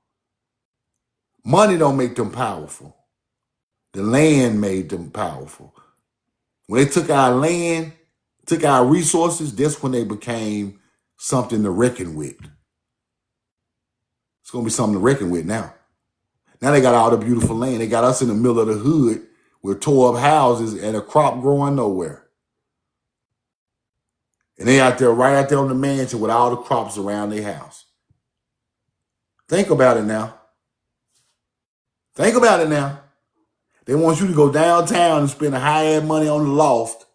Money don't make them powerful. The land made them powerful. When they took our land, took our resources, that's when they became something to reckon with. It's going to be something to reckon with now. Now they got all the beautiful land. They got us in the middle of the hood with tore up houses and a crop growing nowhere. And they out there, right out there on the mansion with all the crops around their house. Think about it now. Think about it now. They want you to go downtown and spend a high-end money on the loft,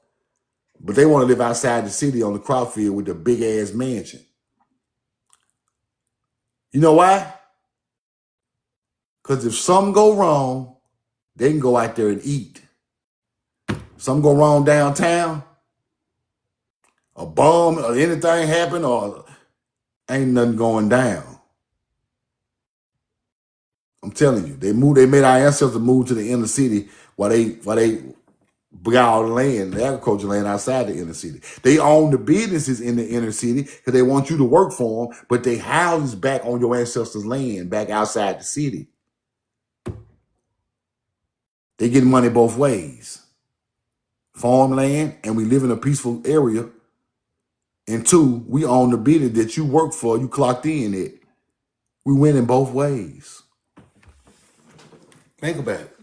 but they want to live outside the city on the crop field with the big-ass mansion. You know why? Because if something go wrong, they can go out there and eat. Something go wrong downtown, a bomb or anything happen, or ain't nothing going down. I'm telling you, they made our ancestors move to the inner city while they got all the land, the agriculture land outside the inner city. They own the businesses in the inner city because they want you to work for them, but they houses back on your ancestors' land, back outside the city. They get money both ways. Farmland, and we live in a peaceful area. And two, we own the business that you work for, you clocked in it. We win in both ways. Think about it.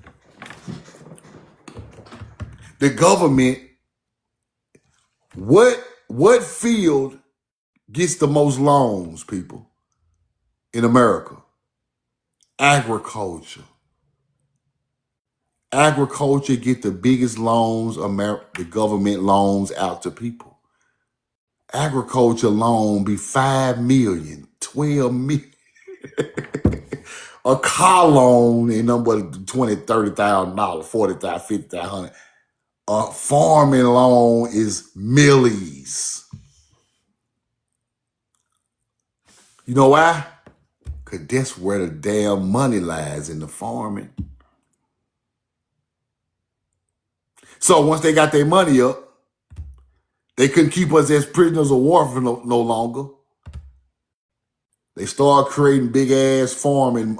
The government, what field gets the most loans, people, in America? Agriculture. Agriculture get the biggest loans, the government loans out to people. Agriculture loan be 5 million, 12 million. A car loan ain't nothing but $20,000, $30,000, $40,000, $50,000. A farming loan is millies. You know why? Because that's where the damn money lies, in the farming. So once they got their money up, they couldn't keep us as prisoners of war for no longer. They started creating big ass farming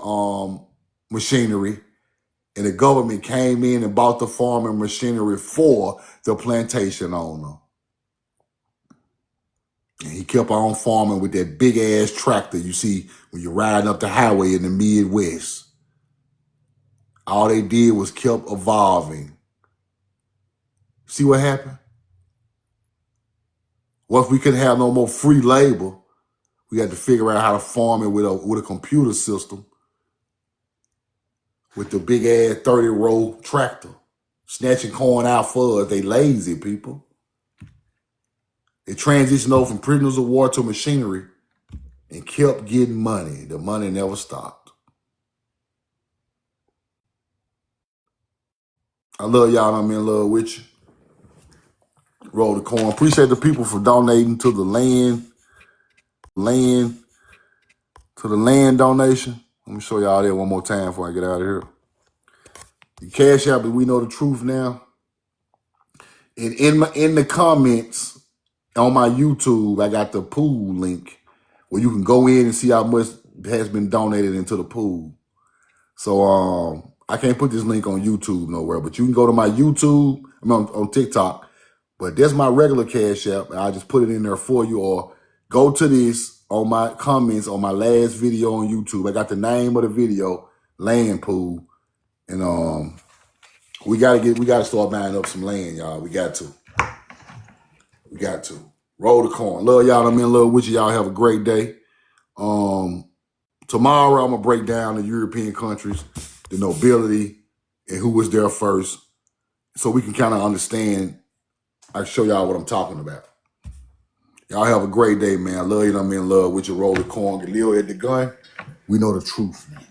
machinery, and the government came in and bought the farming machinery for the plantation owner. And he kept on farming with that big ass tractor you see when you're riding up the highway in the Midwest. All they did was kept evolving. See what happened? Once we couldn't have no more free labor, we had to figure out how to farm it with a computer system with the big ass 30-row tractor, snatching corn out for us. They lazy people. They transitioned over from prisoners of war to machinery and kept getting money. The money never stopped. I love y'all. I'm in love with you. Roll the corn. Appreciate the people for donating to the land donation. Let me show y'all that one more time before I get out of here. The Cash App, We Know the Truth now. And in the comments on my YouTube, I got the pool link where you can go in and see how much has been donated into the pool. So I can't put this link on YouTube nowhere, but you can go to my YouTube, on TikTok. But that's my regular Cash App, and I'll just put it in there for you, or go to this on my comments on my last video on YouTube. I got the name of the video, Land Pool. And we gotta start buying up some land, y'all. We got to. Roll the corn. Love y'all. I'm in love with you. Y'all have a great day. Tomorrow I'm gonna break down the European countries, the nobility, and who was there first, so we can kind of understand. I show y'all what I'm talking about. Y'all have a great day, man. I love you. I'm in love with you. Roll the corn. Leo at the gun. We know the truth, man.